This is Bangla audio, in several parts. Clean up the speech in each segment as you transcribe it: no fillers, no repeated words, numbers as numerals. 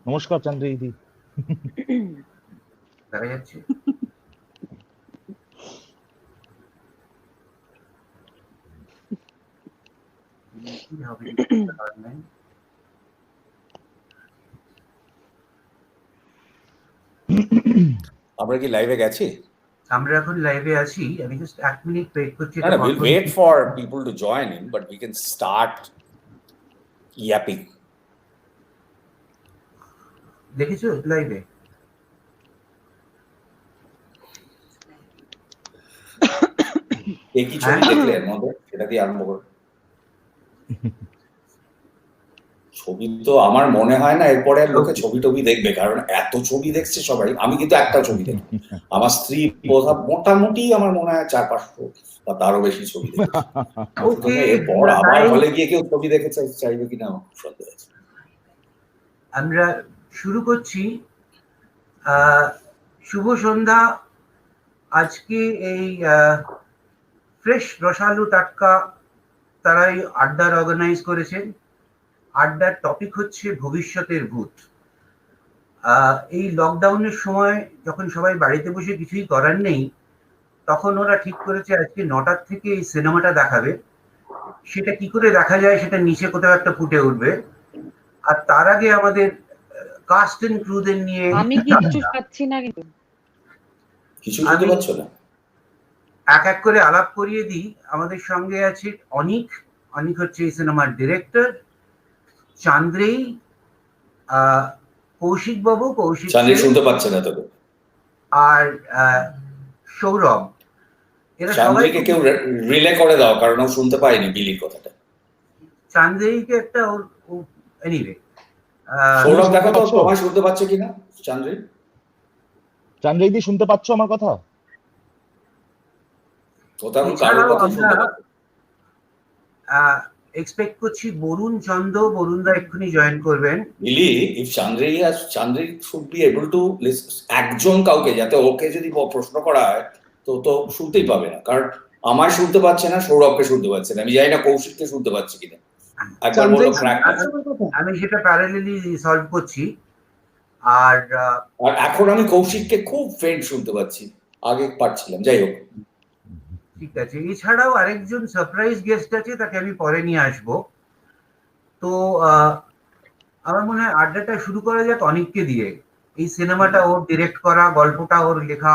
নমস্কার চন্দ্রদি। দেখা যাচ্ছে? আমরা কি লাইভে গেছি? আমরা এখন লাইভে আছি। আমি জাস্ট 1 মিনিট ওয়েট করছি। No, we'll wait for people to join in, but we can start yapping. দেখেছো লাইভে? কি ছবি দেখলে এর মধ্যে? সেটা দিয়ে আরম্ভ করো। ছবি তো আমার মনে হয় না এরপরে লোকে ছবি টবি দেখবে, কারণ এত ছবি দেখছে সবাই। আমি কিন্তু একটা ছবি দেখি, আমার স্ত্রী মোটামুটি আমার মনে হয় 400-500 বা তারও বেশি ছবি দেখেছে। এরপর আবার হলে গিয়ে কেউ ছবি দেখে চাইবে কিনা আমার সন্দেহ আছে। আমরা শুরু করছি। শুভ সন্ধ্যা। আজকে এই ফ্রেশ রসালু টাটকা তারাই আড্ডার অর্গানাইজ করেছেন। আড্ডার টপিক হচ্ছে ভবিষ্যতের ভূত। এই লকডাউনের সময় যখন সবাই বাড়িতে বসে কিছুই করার নেই, তখন ওরা ঠিক করেছে আজকে 9টার থেকে এই সিনেমাটা দেখাবে। সেটা কি করে দেখা যায় সেটা নিচে কোথাও একটা ফুটে উঠবে। আর তার আগে আমাদের কাস্ট এন্ড ক্রুদের নিয়ে আমি কিছু পাচ্ছি না, কিন্তু কিছু বুঝতে পারছো না। এক এক করে আলাপ করিয়ে দিই। আমাদের সঙ্গে আছে অনিক। অনিক হচ্ছে এই সিনেমার ডিরেক্টর। চান্দ্রেই, কৌশিক বাবু, কৌশিক শুনতে পাচ্ছে না তবে, আর সৌরভ। এরা সবাই কেউ রিলে করে দাও, কারণ ও শুনতে পায়নি বিলির কথাটা। চান্দ্রেইকে একটা এনিওয়ে সৌরভ দেখো তো তোমার শুনতে পাচ্ছে কিনা। চান্দ্রেদি শুনতে পাচ্ছ আমার কথা? এক্সপেক্ট করছি বরুণদা এক্ষুনি জয়েন করবেন। বিলি, if Chanderi should be able two একজন কাউকে, যাতে ওকে যদি প্রশ্ন করা হয় তো শুনতেই পাবে না, কারণ আমার শুনতে পাচ্ছে না, সৌরভকে শুনতে পাচ্ছে না। আমি জানি না কৌশিককে শুনতে পাচ্ছে কিনা। একবার বলো ক্র্যাক। আমি সেটা প্যারালালি সলভ করছি। আর এখন আমি কৌশিককে খুব ফেন্ট শুনতে পাচ্ছি, আগে পাচ্ছিলাম। যাই হোক, ঠিক আছে। এছাড়াও আরেকজন সারপ্রাইজ গেস্ট আছে, তাকে আমি পরে নিয়ে আসবো। তো আমার মনে হয় আড্ডাটা শুরু করা যাক অনিককে দিয়ে। এই সিনেমাটা ওর ডিরেক্ট করা, গল্পটা ওর লেখা।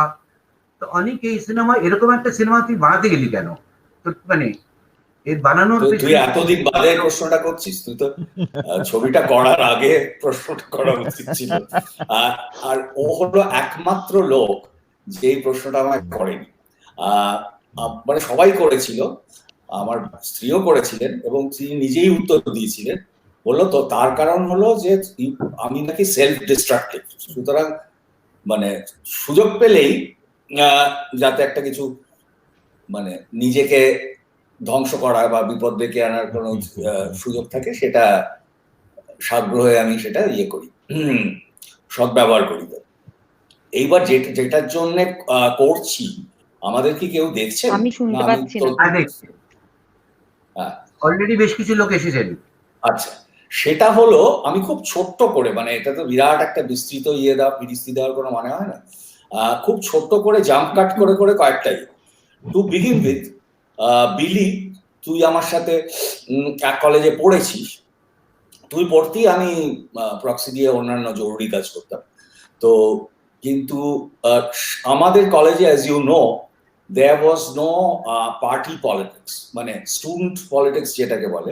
তো অনিক, এই সিনেমা, এরকম একটা সিনেমা তুই বানাতে গেলি কেন? তো মানে এর বানানোর তুই এতদিন বাদে প্রশ্নটা করছিস। তুই তো ছবিটা করার আগে প্রশ্নটা করা উচিত ছিল। আর ও হলো একমাত্র লোক যে এই প্রশ্নটা আমায় করেনি। মানে সবাই করেছিল, আমার স্ত্রীও করেছিলেন, এবং তিনি নিজেই উত্তর দিয়েছিলেন। বললো তো তার কারণ হলো যে আমি নাকি সেলফ ডিস্ট্রাকটিভ, সুতরাং মানে সুযোগ পেলেই যাতে একটা কিছু মানে নিজেকে ধ্বংস করা বা বিপদ ডেকে আনার কোনো সুযোগ থাকে, সেটা সাগ্রহে আমি সেটা করি, সদ্ব্যবহার করি। এইবার যেটার জন্য করছি, আমাদের কি কেউ দেখছে? আমি শুনতে পাচ্ছি না। অলরেডি বেশ কিছু লোক এসেছেন। আচ্ছা, সেটা হলো আমি খুব ছোট্ট করে, মানে এটা তো বিরাট একটা বিস্তৃত বিস্তৃতি দেওয়ার কোনো মানে হয় না, খুব ছোট্ট করে জাম্প কাট করে করে কয়েকটাই। টু বিগিন উইথ, বিলি, তুই আমার সাথে এক কলেজে পড়েছিস। তুই পড়তেই আমি প্রক্সি দিয়ে অন্যান্য জরুরি কাজ করতাম। তো কিন্তু আমাদের কলেজে, as you know, there was no party politics, মানে স্টুডেন্ট পলিটিক্স যেটাকে বলে।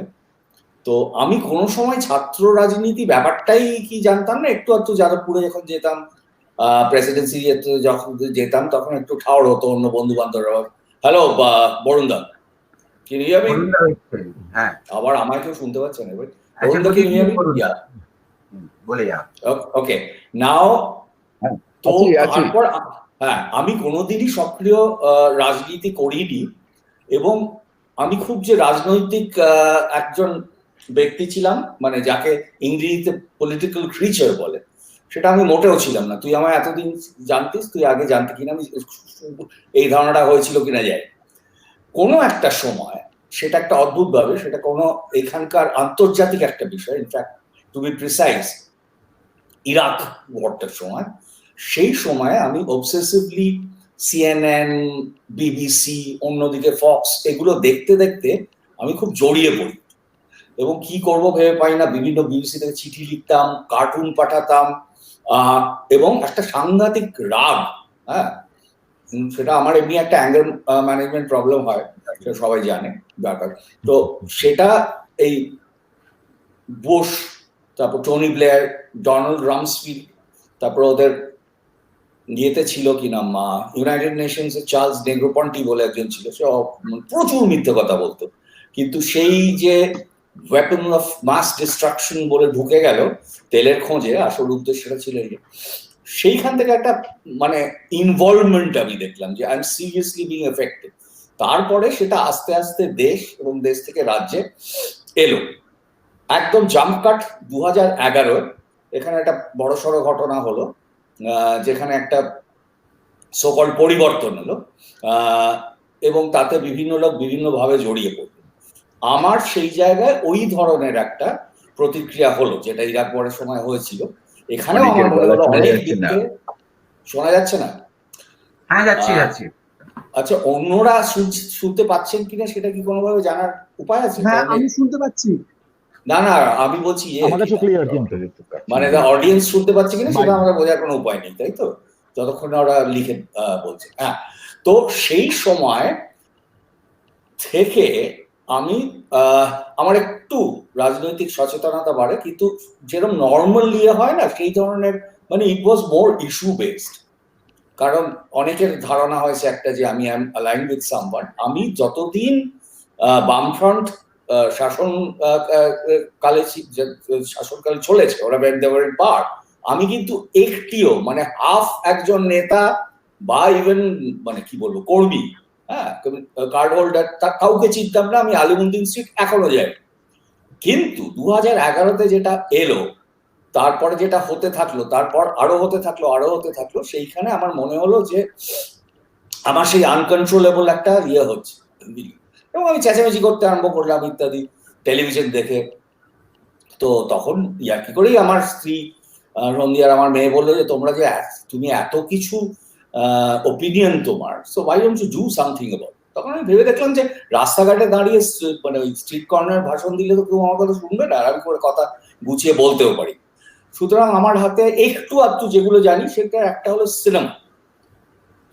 তো আমি কোনো সময় ছাত্র রাজনীতি ব্যাপারটাই কি জানতাম না। একটু একটু যাদবপুরে যখন যেতাম, প্রেসিডেন্সি যখন যেতাম, তখন একটু ঠাওর হতো অন্য বন্ধু বান্ধবরা। হ্যালো বরুণদা, কি নিয়ে যাবি? হ্যাঁ, আবার আমায় কেউ শুনতে পাচ্ছে না। বরুণদা কি নিয়ে যাবি? বলে যা। ওকে, নাও। তো তারপর হ্যাঁ, আমি কোনোদিনই সক্রিয় রাজনীতি করিনি, এবং আমি খুব যে রাজনৈতিক একজন ব্যক্তি ছিলাম, মানে যাকে ইংরেজিতে পলিটিক্যাল ক্রিচার বলে, সেটা আমি মোটেও ছিলাম না। তুই আমায় এতদিন জানতিস, তুই আগে জানতি কিনা আমি এই ধারণাটা হয়েছিল কিনা যায়। কোনো একটা সময় সেটা একটা অদ্ভুত ভাবে, সেটা কোনো এখানকার আন্তর্জাতিক একটা বিষয়, in fact to be precise, Iraq ওয়ারটার সময়, সেই সময় আমি অবসেসিভলি সিএনএন, বিবিসি, অন্যদিকে ফক্স এগুলো দেখতে দেখতে আমি খুব জড়িয়ে পড়ি এবং কি করব ভেবে পাই না। বিভিন্ন বিবিসি থেকে চিঠি লিখতাম, কার্টুন পাঠাতাম, এবং একটা সাংঘাতিক রাগ, হ্যাঁ সেটা আমার এমনি একটা অ্যাঙ্গার ম্যানেজমেন্ট প্রবলেম হয়, সেটা সবাই জানে ব্যাপার। তো সেটা এই বুশ, তারপর টনি ব্লেয়ার, ডোনাল্ড রামসফিল্ড, তারপর ওদের ইয়েতে ছিল কি নাম, ইউনাইটেড নেশনস এর চার্লস নেগ্রোপন্টি বলে একজন ছিল, সে প্রচুর মিথ্যে কথা বলতো, কিন্তু সেই যে ওয়েপন অফ মাস ডিস্ট্রাকশন বলে ঢুকে গেল তেলের খোঁজে, আসল উদ্দেশ্যটা ছিল সেইখান থেকে একটা মানে ইনভলভমেন্ট আমি দেখলাম যে I am seriously being affected. তারপরে সেটা আস্তে আস্তে দেশ এবং দেশ থেকে রাজ্যে এলো। একদম জাম্প কাট 2011 এখানে একটা বড়সড় ঘটনা হলো, যেখানে একটা সকল পরিবর্তন হলো, এবং তাতে বিভিন্ন লোক বিভিন্নভাবে জড়িয়ে পড়ল। আমার সেই জায়গায় ওই ধরনের একটা প্রতিক্রিয়া হলো, যেটা ইরাক ওয়ারের সময় হয়েছিল। এখানেও আমার মনে হলো অনেক দিক থেকে শোনা যাচ্ছে না। হ্যাঁ, যাচ্ছি। আচ্ছা, অন্যরা শুনতে পাচ্ছেন কিনা সেটা কি কোনোভাবে জানার উপায় আছে? হ্যাঁ, আমি শুনতে পাচ্ছি। না না, আমি বলছি আমাদের কাছে ক্লিয়ার, কিন্তু মানে অডিয়েন্স শুনতে পাচ্ছে কিনা সেটা আমরা বোঝার কোনো উপায় নেই, তাই তো, যতক্ষণ ওরা লিখে বলছে। হ্যাঁ, তো সেই সময় থেকে আমি আমার একটু রাজনৈতিক সচেতনতা বাড়ে, কিন্তু যেরকম নর্মাল ইয়ে হয় না সেই ধরনের, মানে ইট ওয়াজ মোর ইস্যু বেসড। কারণ অনেকের ধারণা হয়েছে একটা যে আমি I am aligned with someone. আমি যতদিন বামফ্রন্ট শাসনকালে চলেছে, ওরা পার, আমি কিন্তু একটিও মানে হাফ একজন নেতা বা ইভেন মানে কি বলবো কর্মী, হ্যাঁ কার্ড হোল্ডার, তা কাউকে চিনতাম না। আমি আলিমুদ্দিন স্ট্রিট এখনো যাই। কিন্তু 2011-তে যেটা এলো, তারপরে যেটা হতে থাকলো, তারপর আরো হতে থাকলো, সেইখানে আমার মনে হলো যে আমার সেই আনকন্ট্রোলেবল একটা ইয়ে হচ্ছে, এবং আমি চেঁচামেচি করতে আরম্ভ করলাম ইত্যাদি, টেলিভিশন দেখে। তো তখন ইয়ার্কি করেই আমার স্ত্রী রন্দিয়ার, আমার মেয়ে বললো যে তুমি এত কিছু ওপিনিয়ন তোমার, so why don't you do something about. তখন আমি ভেবে দেখলাম যে রাস্তাঘাটে দাঁড়িয়ে মানে ওই স্ট্রিট কর্নার ভাষণ দিলে তো কেউ আমার কথা শুনবে না, আর আমি করে কথা গুছিয়ে বলতেও পারি। সুতরাং আমার হাতে একটু আধটু যেগুলো জানি সেটা একটা হলো সিনেমা।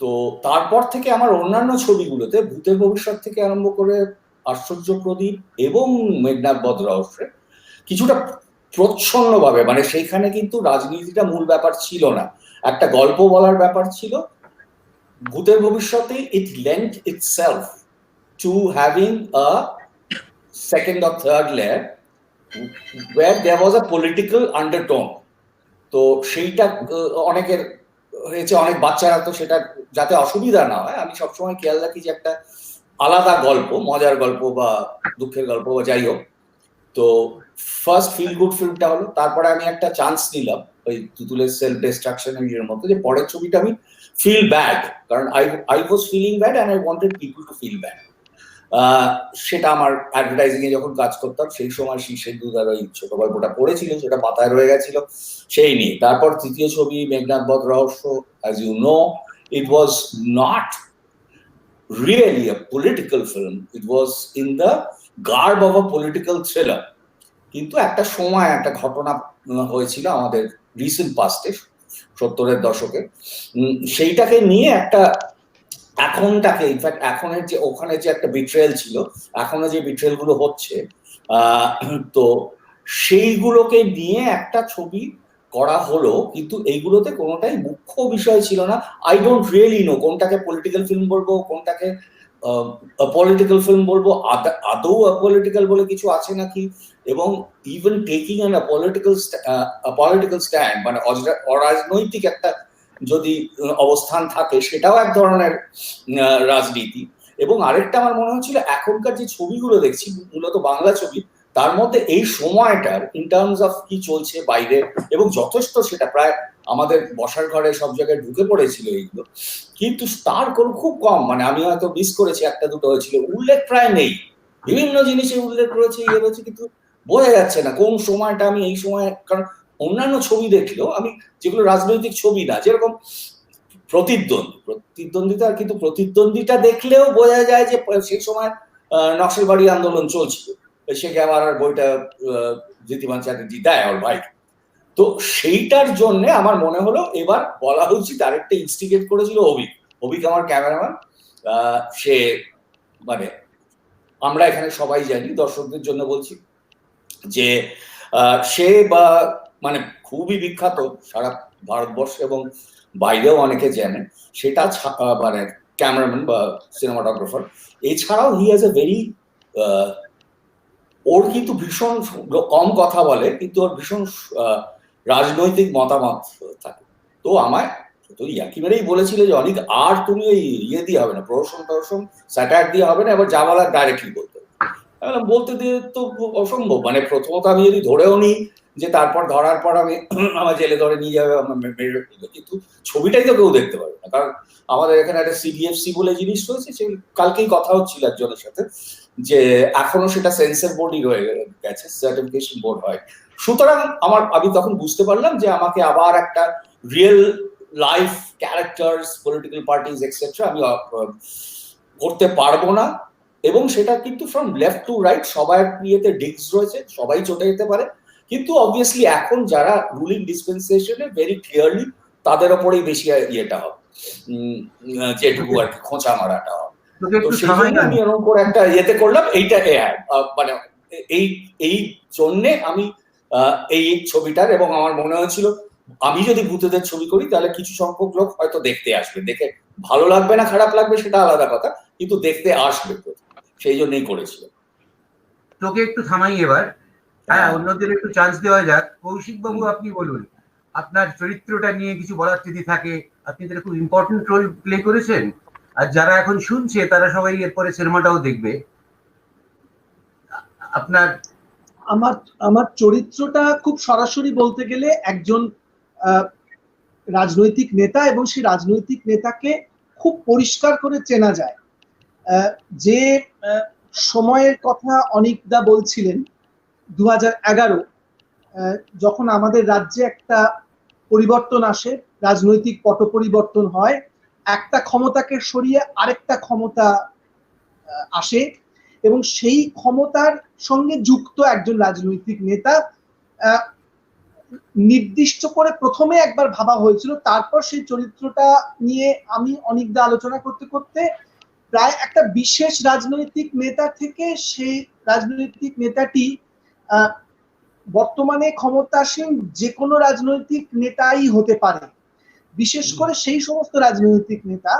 তো তারপর থেকে আমার অন্যান্য ছবিগুলোতে ভূতের ভবিষ্যৎ থেকে আরম্ভ করে আশ্চর্য প্রদীপ এবং মেঘনাদ বধ রহস্যে কিছুটা প্রচ্ছন্নভাবে, মানে সেইখানে কিন্তু রাজনীতিটা মূল ব্যাপার ছিল না, একটা গল্প বলার ব্যাপার ছিল। ভূতের ভবিষ্যতে it lent itself to having a second or third layer where there was a political undertone। তো সেইটা অনেকের হয়েছে, অনেক বাচ্চারা তো সেটা যাতে অসুবিধা না হয় আমি সবসময় খেয়াল রাখি যে একটা আলাদা গল্প, মজার গল্প বা দুঃখের গল্প বা যাই হোক। তো ফার্স্ট ফিল গুড ফিল্মটা হলো, তারপরে আমি একটা চান্স নিলাম ওই তুতুলের সেলফ ডিস্ট্রাকশনের মতো, যে পরের ছবিটা আমি ফিল ব্যাড, কারণ I was feeling bad and I wanted people to feel bad. সেটা আমার অ্যাডভার্টাইজিং এ যখন কাজ করতাম সেই সময় শীর্ষের দুধার ওই ছোট গল্পটা পড়েছিল, সেটা পাতায় রয়ে গেছিল সেই নিয়ে। তারপর তৃতীয় ছবি মেঘনাদ বধ রহস্য, as you know, it was not really a political film, it was in the garb of a political thriller। কিন্তু একটা সময় একটা ঘটনা হয়েছিল আমাদের রিসেন্ট পাস্টে, 70-এর দশকে, সেইটাকে নিয়ে একটা এখনটাকে ইনফ্যাক্ট এখনের যে ওখানে যে একটা বিট্রেয়াল ছিল, এখনো যে বিট্রেয়াল গুলো হচ্ছে, তো সেইগুলোকে নিয়ে একটা ছবি করা হলো। কিন্তু এইগুলোতে কোনোটাই মুখ্য বিষয় ছিল না। আই ডোন্ট রিয়েলি নো কোনটাকে পলিটিক্যাল ফিল্ম বলবো, কোনটাকে পলিটিক্যাল ফিল্ম বলবো, আদৌ পলিটিক্যাল বলে কিছু আছে নাকি, এবং even taking an political stand, মানে অরাজনৈতিক একটা যদি অবস্থান থাকে সেটাও এক ধরনের রাজনীতি। এবং আরেকটা আমার মনে হচ্ছিল এখনকার যে ছবিগুলো দেখছি মূলত বাংলা ছবি, তার মধ্যে এই সময়টার ইন টার্মস অফ কি চলছে বাইরে, এবং যথেষ্ট সেটা প্রায় আমাদের বসার ঘরে সব জায়গায় ঢুকে পড়েছিল এইগুলো, কিন্তু তার কোনো খুব কম, মানে আমি হয়তো মিস করেছি একটা দুটো হয়েছিল, উল্লেখ প্রায় নেই। বিভিন্ন জিনিসে উল্লেখ রয়েছে, ইয়ে রয়েছে, কিন্তু বোঝা যাচ্ছে না কোন সময়টা আমি এই সময়, কারণ অন্যান্য ছবি দেখলেও আমি যেগুলো রাজনৈতিক ছবি না, যেরকম প্রতিদ্বন্দ্বিতা, কিন্তু প্রতিদ্বন্দ্বিতা দেখলেও বোঝা যায় যে সেই সময় নকশালবাড়ি আন্দোলন চলছিল, সে ক্যামেরার বইটা জ্যোতিমান চ্যাটার্জি দেয় ওর ভাই। তো সেইটার জন্য আমার মনে হলো এবার বলা উচিত, আরেকটা ইনস্টিগেট করেছিল অভিক আমার ক্যামেরাম্যান। সে মানে আমরা এখানে সবাই জানি, দর্শকদের জন্য বলছি যে সে বা মানে খুবই বিখ্যাত সারা ভারতবর্ষ এবং বাইরেও অনেকে জানে, সেটা মানে ক্যামেরাম্যান বা সিনেমাটোগ্রাফার। এছাড়াও হি হ্যাজ এ ভেরি, ওর কিন্তু ভীষণ কম কথা বলে, কিন্তু ওর ভীষণ রাজনৈতিক মতামত থাকে। তো আমায় তো একেবারেই বলেছিল যে অনেক আর তুমি ওই ইয়ে দিয়ে হবে না, প্রহসন স্যাটার দিয়ে হবে না, এবার যা বলার ডাইরেক্টলি বলতে। বলতে দিয়ে তো অসম্ভব, মানে প্রথমত আমি যদি ধরেও নিই যে তারপর ধরার পর আমি আমার জেলে ধরে নিয়ে যাবে, কিন্তু ছবিটাই তো কেউ দেখতে পাবে না, কারণ আমাদের এখানে একটা সিবিএফসি বলে জিনিস রয়েছে। সেই কালকেই কথা হচ্ছিল একজনের সাথে যে এখনো সেটা সেন্সর বোর্ডই রয়ে গেছে, সার্টিফিকেশন বোর্ড হয়। সুতরাং আমি তখন বুঝতে পারলাম যে আমাকে আবার একটা real life characters, political parties etcetera আমি করতে পারবো না। এবং সেটা কিন্তু ফ্রম লেফট টু রাইট সবার ইয়েতে ডিস্ক রয়েছে, সবাই চটে যেতে পারে, কিন্তু অবভিয়াসলি এখন যারা রুলিং ডিসপেন্সেশনে ভেরি ক্লিয়ারলি তাদের ওপরেই বেশি ইয়েটা হবে, যেটুকু আর কি খোঁচা মারাটা হবে। তো সেই জন্য আমি এরকম করে একটা ইয়েতে করলাম এইটা, মানে এই জন্যে আমি এই ছবিটার, এবং আমার মনে হয়েছিল আমি যদি ভূতেদের ছবি করি তাহলে কিছু সংখ্যক লোক হয়তো দেখতে আসবে, দেখে ভালো লাগবে না খারাপ লাগবে সেটা আলাদা কথা, কিন্তু দেখতে আসবে, সেই জন্যই করেছিল। তোকে একটু থামাই এবার, হ্যাঁ অন্যদের একটু চান্স দেওয়া যাক। কৌশিক বাবু, আপনি বলুন, আপনার চরিত্রটা নিয়ে কিছু বলার যদি থাকে। আপনি তাহলে খুব ইম্পর্টেন্ট রোল প্লে করেছেন, আর যারা এখন শুনছে তারা সবাই এরপরে সিনেমাটাও দেখবে। আপনার আমার চরিত্রটা খুব সরাসরি বলতে গেলে একজন রাজনৈতিক নেতা, এবং সেই রাজনৈতিক নেতাকে খুব পরিষ্কার করে চেনা যায়। যে সময়ের কথা অনিকদা বলছিলেন, 2011 যখন আমাদের রাজ্যে একটা পরিবর্তন আসে, রাজনৈতিক পট পরিবর্তন হয়, একটা ক্ষমতাকে সরিয়ে আরেকটা ক্ষমতা আসে, এবং সেই ক্ষমতার সঙ্গে যুক্ত একজন রাজনৈতিক নেতা নির্দিষ্ট করে প্রথমে একবার ভাবা হয়েছিল, তারপর সেই চরিত্রটা নিয়ে আমি অনেকদা আলোচনা করতে করতে প্রায় একটা বিশেষ রাজনৈতিক নেতা থেকে সেই রাজনৈতিক নেতাটি বর্তমানে ক্ষমতাসীন যে কোনো রাজনৈতিক নেতাই হতে পারে, বিশেষ করে সেই সমস্ত রাজনৈতিক নেতা।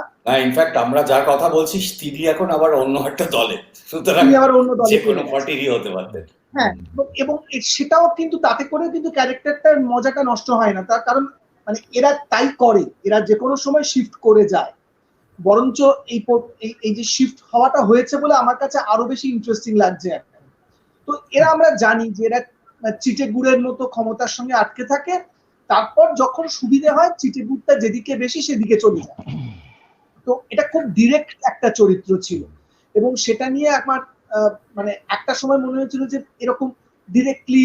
ইনফ্যাক্ট আমরা যার কথা বলছি তিনি এখন আবার অন্য একটা দলে, সুতরাং যে কোনো পার্টিরই হতে পারতেন। হ্যাঁ, এবং সেটাও কিন্তু তাতে করে কিন্তু ক্যারেক্টারটার মজাটা নষ্ট হয় না, তার কারণ মানে এরা তাই করে, এরা যে কোনো সময় শিফট করে যায়, বরঞ্চ এই যে শিফট হওয়াটা হয়েছে বলে আমার কাছে আরো বেশি ইন্টারেস্টিং লাগছে। তো এরা আমরা জানি যে এরা চিটে গুড়ের মতো ক্ষমতার সঙ্গে আটকে থাকে, তারপর যখন সুবিধে হয় চিটে গুড়টা যেদিকে বেশি সেদিকে চলে যায়। তো এটা খুব ডিরেক্ট একটা চরিত্র ছিল, এবং সেটা নিয়ে আমার মানে একটা সময় মনে হয়েছিল যে এরকম ডিরেক্টলি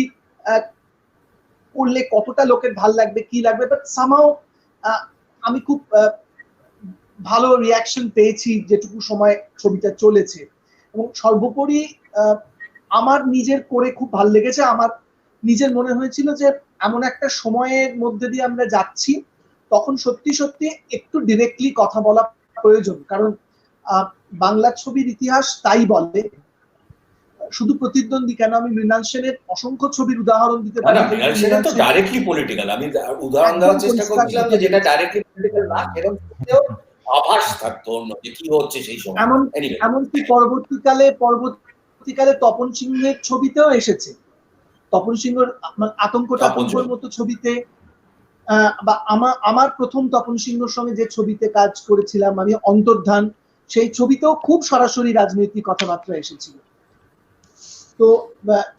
করলে কতটা লোকের ভাল লাগবে কি লাগবে, বাট সামহাউ আমি খুব ভালো রিয়াকশন পেয়েছি যেটুকু সময় ছবিটা চলেছে। এবং সর্বোপরি আমার নিজের করে খুব ভালো লেগেছে। আমার নিজের মনে হয়েছিল যে এমন একটা সময়ের মধ্যে দিয়ে আমরা যাচ্ছি, তখন সত্যি সত্যি একটু ডিরেক্টলি কথা বলা প্রয়োজন, কারণ বাংলা ছবির ইতিহাস তাই বলে। শুধু প্রতিদ্বন্দ্বী কেন, আমি মৃণাল সেনের অসংখ্য ছবির উদাহরণ দিতে পারি। সেটা তো ডাইরেক্টলি পলিটিক্যাল, আমি উদাহরণ দেওয়ার চেষ্টা করছিলাম যে যেটা ডাইরেক্টলি পলিটিক্যাল না, এরকম আভাস থাকতো অন্য যে কি হচ্ছে সেই সময়। এমনকি পরবর্তীকালে তপন সিংহের ছবিতেও এসেছে, তপন সিংহের আতঙ্কের মতো ছবিতে, বা আমার প্রথম তপন সিংহের সঙ্গে যে ছবিতে কাজ করেছিলাম আমি, অন্তর্ধান, সেই ছবিতেও খুব সরাসরি রাজনৈতিক কথাবার্তা এসেছিল। তো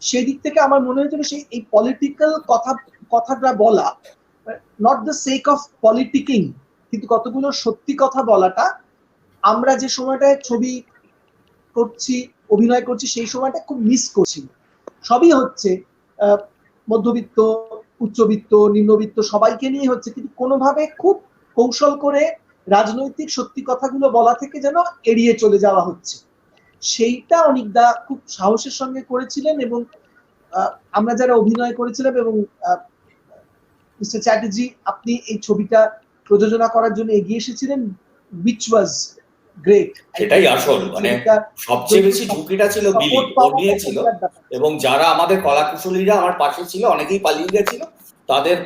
সেই দিক থেকে আমার মনে হয়েছিল সেই এই পলিটিক্যাল কথাটা বলা, নট দ্য সেক অফ পলিটিকিং, কিন্তু কতগুলো সত্যি কথা বলাটা আমরা যে সময়টায় ছবি করছি, অভিনয় করছি, সেই সময়টা খুব মিস করছি। সবই হচ্ছে মধ্যবিত্ত উচ্চবিত্ত নিম্নবিত্ত সবাইকে নিয়ে হচ্ছে, কিন্তু কোনোভাবে খুব কৌশল করে রাজনৈতিক সত্যি কথাগুলো বলা থেকে যেন এড়িয়ে চলে যাওয়া হচ্ছে। সেইটা অনিকদা খুব সাহসের সঙ্গে করেছিলেন, এবং আমরা যারা অভিনয় করেছিলাম, এবং মিস্টার চ্যাটার্জি আপনি এই ছবিটা প্রযোজনা করার জন্য এগিয়ে এসেছিলেন, which was great। সেটাই আসল, মানে সবচেয়ে বেশি ঝুঁকিটা ছিল বিলি, ও নিয়েছিল। এবং যারা আমাদের কলাকুশলীরা আমার পাশে ছিল, অনেকেই পালিয়ে গেছিল, তাদের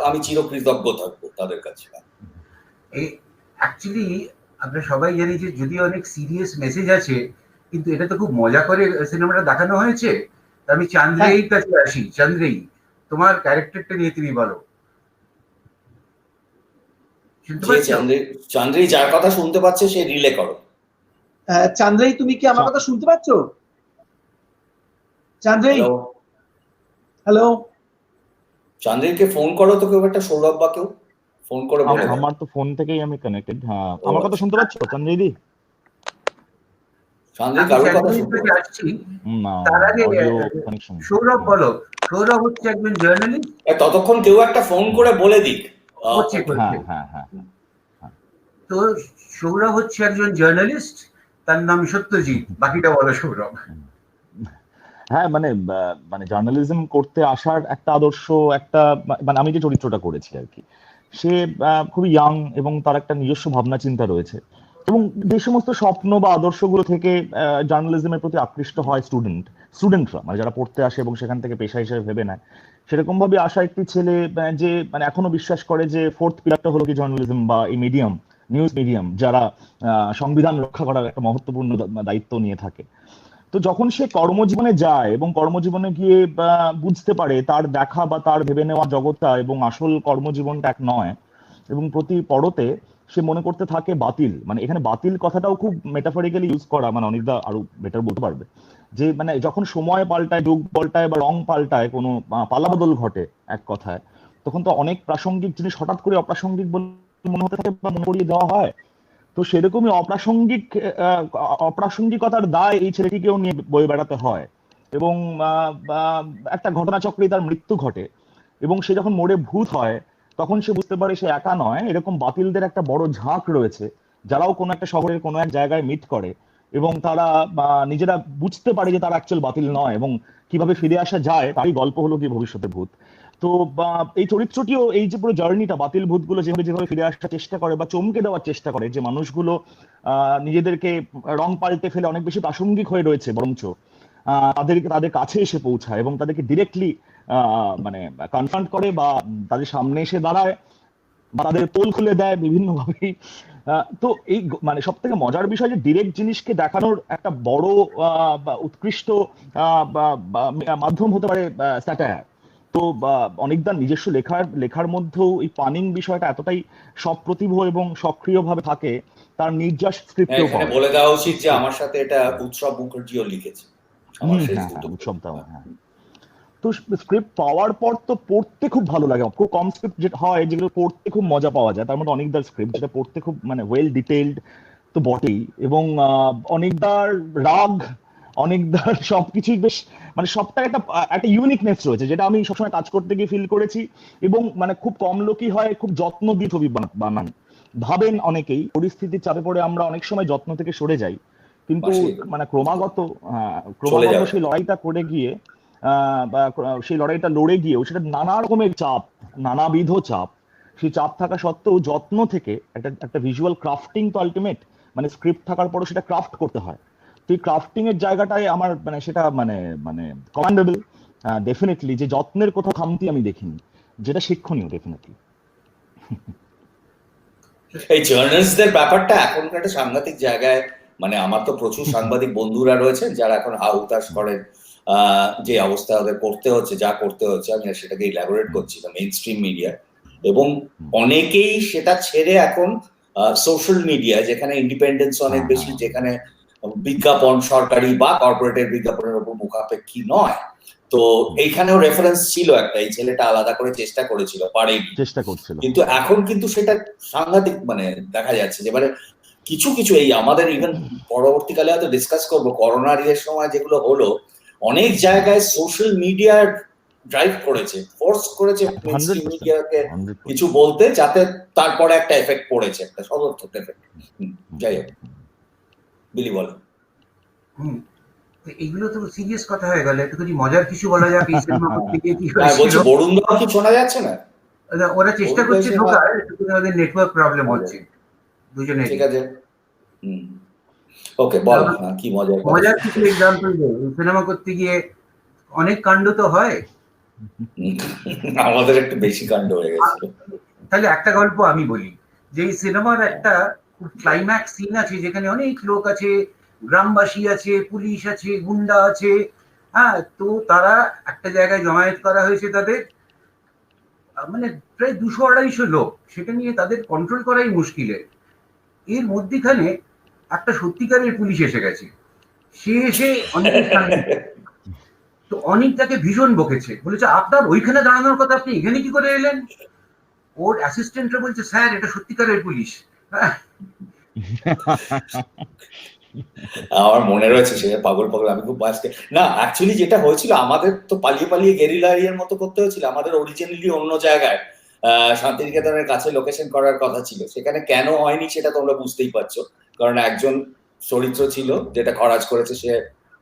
আমি চিরকৃতজ্ঞ থাকবো তাদের কাছে। অ্যাকচুয়ালি আমরা সবাই জানি যে যদিও অনেক সিরিয়াস মেসেজ আছে, কিন্তু এটা তো খুব মজা করে সিনেমাটা দেখানো হয়েছে। আমি চান্দ্রেইর কাছে আসি। চান্দ্রেই, তোমার ক্যারেক্টারটা নিয়ে তুমি বলো। চান্দ্রেই যার কথা শুনতে পাচ্ছে সে রিলে করো। চান্দ্রেই, তুমি কি আমার কথা শুনতে পাচ্ছ? চান্দ্রেই, হ্যালো, চান্দ্রেইকে ফোন করো তো, কেউ একটা, সৌরভ বা কেউ ফোন করে বলো। আমার তো ফোন থেকেই আমি কানেক্টেড। হ্যাঁ, আমার কথা শুনতে পাচ্ছ চান্দ্রেই দি? চান্দ্রেই কারোর কথা শুনতে পাচ্ছি না। তার আগে সৌরভ বলো। সৌরভ হচ্ছে একজন জার্নালিস্ট। ততক্ষণ কেউ একটা ফোন করে বলে দিক। তো সৌরভ হচ্ছে একজন জার্নালিস্ট, তার নাম সত্যজিৎ। বাকিটা বলো সৌরভ। হ্যাঁ, মানে জার্নালিজম করতে আসার একটা আদর্শ, একটা মানে আমি যে চরিত্রটা করেছি আর কি, সে খুবই ইয়াং এবং তার একটা নিজস্ব ভাবনা চিন্তা রয়েছে, এবং যে সমস্ত স্বপ্ন বা আদর্শগুলো থেকে জার্নালিজমের প্রতি আকৃষ্ট হয় স্টুডেন্টরা, মানে যারা পড়তে আসে এবং সেখান থেকে পেশা হিসেবে ভেবে নেয়, সেরকম ভাবে আসা একটি ছেলে যে মানে এখনো বিশ্বাস করে যে ফোর্থ পিলারটা হলো কি জর্নালিজম বা এই মিডিয়াম, নিউজ মিডিয়াম, যারা সংবিধান রক্ষা করার একটা মহত্বপূর্ণ দায়িত্ব নিয়ে থাকে। তো যখন সে কর্মজীবনে যায় এবং কর্মজীবনে গিয়ে বুঝতে পারে তার দেখা বা তার ভেবে নেওয়া জগৎটা এবং আসল কর্মজীবনটা এক নয়, এবং প্রতি পরতে সে মনে করতে থাকে বাতিল, মানে এখানে বাতিল কথাটাও খুব মেটাফরিক্যালি ইউজ করা, মানে অনেকটা আরো বেটার বলতে পারবে, যে মানে যখন সময় পাল্টায়, যুগ পাল্টায় বা রং পাল্টায়, কোনো পালাবদল ঘটে এক কথায়, তখন তো অনেক প্রাসঙ্গিক জিনিস হঠাৎ করে অপ্রাসঙ্গিক বলে মনে হতে থাকে বা মনে করিয়ে দেওয়া হয়। তো সেরকমই অপ্রাসঙ্গিকতার দায় এই ছেলেটিকেও নিয়ে বয়ে বেড়াতে হয়, এবং একটা ঘটনাচক্রে তার মৃত্যু ঘটে, এবং সে যখন মোড়ে ভূত হয় তখন সে বুঝতে পারে সে একা নয়, এরকম বাতিলদের একটা বড় ঝাঁক রয়েছে, যারাও কোনো একটা শহরের কোনো এক জায়গায় মিট করে, এবং তারা নিজেরা বুঝতে পারে যে তারা অ্যাকচুয়াল বাতিল নয়, এবং কিভাবে ফিরে আসা যায় তারই গল্প হলো কি ভবিষ্যতের ভূত। তো এই চরিত্রটিও এই যে পুরো জার্নিটা, বাতিল ভূতগুলো যেভাবে ফিরে আসার চেষ্টা করে বা চমকে দেওয়ার চেষ্টা করে, যে মানুষগুলো নিজেদেরকে রং পাল্টে ফেলে অনেক বেশি প্রাসঙ্গিক হয়ে রয়েছে, বরঞ্চ তাদের কাছে এসে পৌঁছায় এবং তাদেরকে ডিরেক্টলি মানে কনফ্রন্ট করে বা তাদের সামনে এসে দাঁড়ায় বা তাদের পোল খুলে দেয় বিভিন্নভাবেই। তো এই মানে সব থেকে মজার বিষয় যে ডিরেক্ট জিনিসকে দেখানোর একটা বড় উৎকৃষ্ট মাধ্যম হতে পারে স্যাটায়ার। তো অনেকদার নিজস্ব লেখার মধ্যেও এই পানিং বিষয়টা এতটাই সপ্রতিভ এবং সক্রিয়ভাবে থাকে, তার নির্যাস স্ক্রিপ্টেও বলে দেওয়া উচিত যে আমার সাথে এটা উৎসব মুখার্জিও লিখেছে। উৎসবটাও, হ্যাঁ। তো স্ক্রিপ্ট পাওয়ার পর তো পড়তে খুব ভালো লাগে, খুব কম স্ক্রিপ্ট যেটা হয় যেগুলো পড়তে খুব মজা পাওয়া যায়, তার মধ্যে অনেকদার স্ক্রিপ্ট যেটা পড়তে খুব মানে ওয়েল ডিটেইলড তো বটেই, এবং অনেকদার রাগ, অনেকদার সবকিছুই বেশ মানে সবটা একটা ইউনিকনেস রয়েছে, যেটা আমি সবসময় কাজ করতে গিয়ে ফিল করেছি। এবং মানে খুব কম লোকই হয় খুব যত্ন দিয়ে ছবি বানান, ভাবেন অনেকেই পরিস্থিতির চাপে পড়ে আমরা অনেক সময় যত্ন থেকে সরে যাই, কিন্তু মানে ক্রমাগত সেই লড়াইটা করে গিয়ে সেই লড়াইটা লড়ে গিয়েও সেটা নানা রকমের চাপ, নানাবিধ চাপ, সেই চাপ থাকা সত্ত্বেও যত্ন থেকে একটা ভিজুয়াল ক্রাফটিং তো আলটিমেট, মানে স্ক্রিপ্ট থাকার পরও সেটা ক্রাফট করতে হয়। তো এই ক্রাফটিং এর জায়গাটায় আমার মানে সেটা মানে কমান্ডেবল ডেফিনেটলি, যে যত্নের কোথাও খামতি আমি দেখিনি, যেটা শিক্ষণীয় ডেফিনেটলি। এই জার্নালিস্টদের ব্যাপারটা এখনকার একটা সাংঘাতিক জায়গায়, মানে আমার তো প্রচুর সাংবাদিক বন্ধুরা রয়েছেন যারা এখন হা হুতাশ করেন যে অবস্থা ওদের করতে হচ্ছে, যা করতে হচ্ছে, আমি সেটাকে ইলাবোরেট করছি না, মেইন স্ট্রিম মিডিয়া, এবং অনেকেই সেটা ছেড়ে এখন সোশ্যাল মিডিয়া, যেখানে ইন্ডিপেন্ডেন্স অনেক বেশি, যেখানে বিজ্ঞাপন সরকারি বা কর্পোরেটের বিজ্ঞাপনের উপর মুখাপেক্ষী নয়, তো এইখানেও রেফারেন্স ছিল একটা, এই ছেলেটা আলাদা করে চেষ্টা করেছিল, পারেনি, চেষ্টা করছিল, কিন্তু এখন কিন্তু সেটা সাংঘাতিক মানে দেখা যাচ্ছে যে মানে কিছু এই আমাদের ইভেন পরবর্তীকালে হয়তো ডিসকাস করবো করোনার সময় যেগুলো হলো, অনেক জায়গায় সোশ্যাল মিডিয়ার ড্রাইভ করেছে, ফোর্স করেছে মেইনস্ট্রিম 100%, মিডিয়াকে 100%। কিছু বলতে, যাতে তারপরে একটা এফেক্ট পড়েছে, একটা সদর্থক এফেক্ট। যাই হোক, বিলি বল। তো এইগুলো তো সিরিয়াস কথা হয়ে গেল, একটু যদি মজার কিছু বলা যাক এই সিনেমা করতে গিয়ে কি বলছি হয়েছিল। বরুণ দা কি শোনা যাচ্ছে না? ওরা চেষ্টা করছে ঢোকার, একটু ওদের নেটওয়ার্ক প্রবলেম হচ্ছে দুজনে। ঠিক আছে, ওকে বল কি মজার কিছু এক্সাম্পল দে। সিনেমা করতে গিয়ে অনেক কাণ্ড তো হয়, আমাদের একটু বেশি কাণ্ড হয়ে গেছে। তাহলে একটা গল্প আমি বলি, যে এই সিনেমার একটা ক্লাইম্যাক্স সিন আছে যেখানে অনেক লোক আছে, গ্রামবাসী আছে, পুলিশ আছে, গুন্ডা আছে, হ্যাঁ, তো তারা একটা জায়গায় জমায়েত করা হয়েছে তাদের, মানে প্রায় 200-250 লোক, সেটা নিয়ে তাদের কন্ট্রোল করাই মুশকিলের। এর মধ্যেখানে একটা সত্যিকারের পুলিশ এসে গেছে, সে এসে অনেকের সামনে, তো অনেক তাকে ভীষণ বকেছে, বলেছে আপনার ওইখানে দাঁড়ানোর কথা, আপনি এখানে কি করে এলেন? ওর অ্যাসিস্ট্যান্টরা বলছে স্যার এটা সত্যিকারের পুলিশ। আমার মনে রয়েছে সে পাগল পাগল, আমি খুব বাজকে না, অ্যাকচুয়ালি যেটা হয়েছিল আমাদের তো পালিয়ে পালিয়ে গেরিলা এরিয়ার মতো করতে হয়েছিল। আমাদের অরিজিনালি অন্য জায়গায় শান্তিনিকেতনের কাছে লোকেশন করার কথা ছিল, সেখানে কেন হয়নি সেটা তোমরা বুঝতেই পারছো, কারণ একজন চরিত্র ছিল যেটা খরাজ করেছে, সে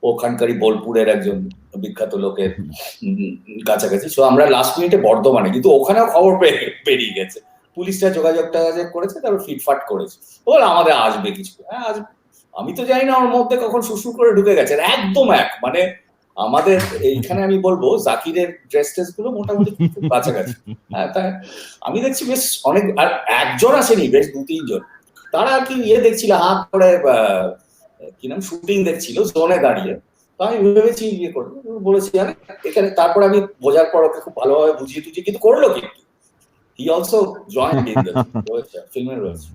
ওখানকারই বোলপুরের একজন বিখ্যাত লোকের কাছাকাছি। সো আমরা লাস্ট মিনিটে বর্ধমানে, কিন্তু ওখানেও খবর পেরিয়ে গেছে, পুলিশরা যোগাযোগ করেছে, তারপর ফিটফাট করেছে, বল আমাদের আসবে কিছু, হ্যাঁ আসবে। আমি তো জানি না ওর মধ্যে কখন শুশু করে ঢুকে গেছে, একদম মানে আমাদের এইখানে আমি বলবো জাকিরের ড্রেস টেস গুলো মোটামুটি খুব কাছাকাছি। হ্যাঁ, আমি দেখছি বেশ অনেক, আর একজন আসেনি, বেশ 2-3 জন, তারা আর কি দেখছিল হাত করে, কি নাম, শুটিং দেখছিল জোনে দাঁড়িয়ে। তো আমি ভেবেছি করবো, বলেছি আরে এখানে, তারপর আমি বোঝার পর ওকে খুব ভালোভাবে বুঝিয়ে টুঝিয়ে কিন্তু করলো, কিন্তু he also joint in the ফিল্মে রয়েছে।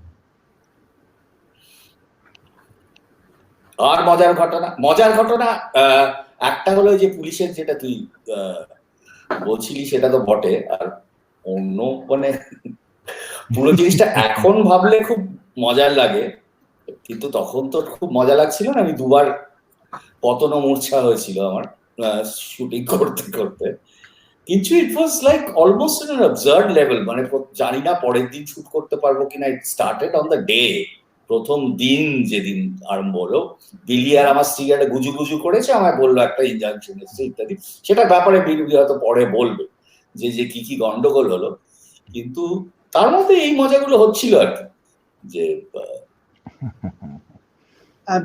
আর মজার ঘটনা একটা হলো যে পুলিশের, যেটা তুই বলছিলি সেটা তো বটে, আর অন্য মানে পুরো জিনিসটা এখন ভাবলে খুব মজার লাগে, কিন্তু তখন তো খুব মজা লাগছিল না। আমি 2বার পতন মূর্ছা হয়েছিল আমার শুটিং করতে করতে, কিন্তু it was like almost an absurd level, মানে জানি না পরের দিন শুট করতে পারবো কিনা। It started on the day, প্রথম দিন যেদিন আরম্ভ হলো, বিলি আর আমার স্ত্রী একটা গুজু করেছে, আমায় বললো একটা ইনজাংশন এসছে ইত্যাদি, সেটা ব্যাপারে বিলি হয়তো পরে বলবে যে কি গন্ডগোল হলো, কিন্তু তার মধ্যে এই মজাগুলো হচ্ছিল আর কি। যে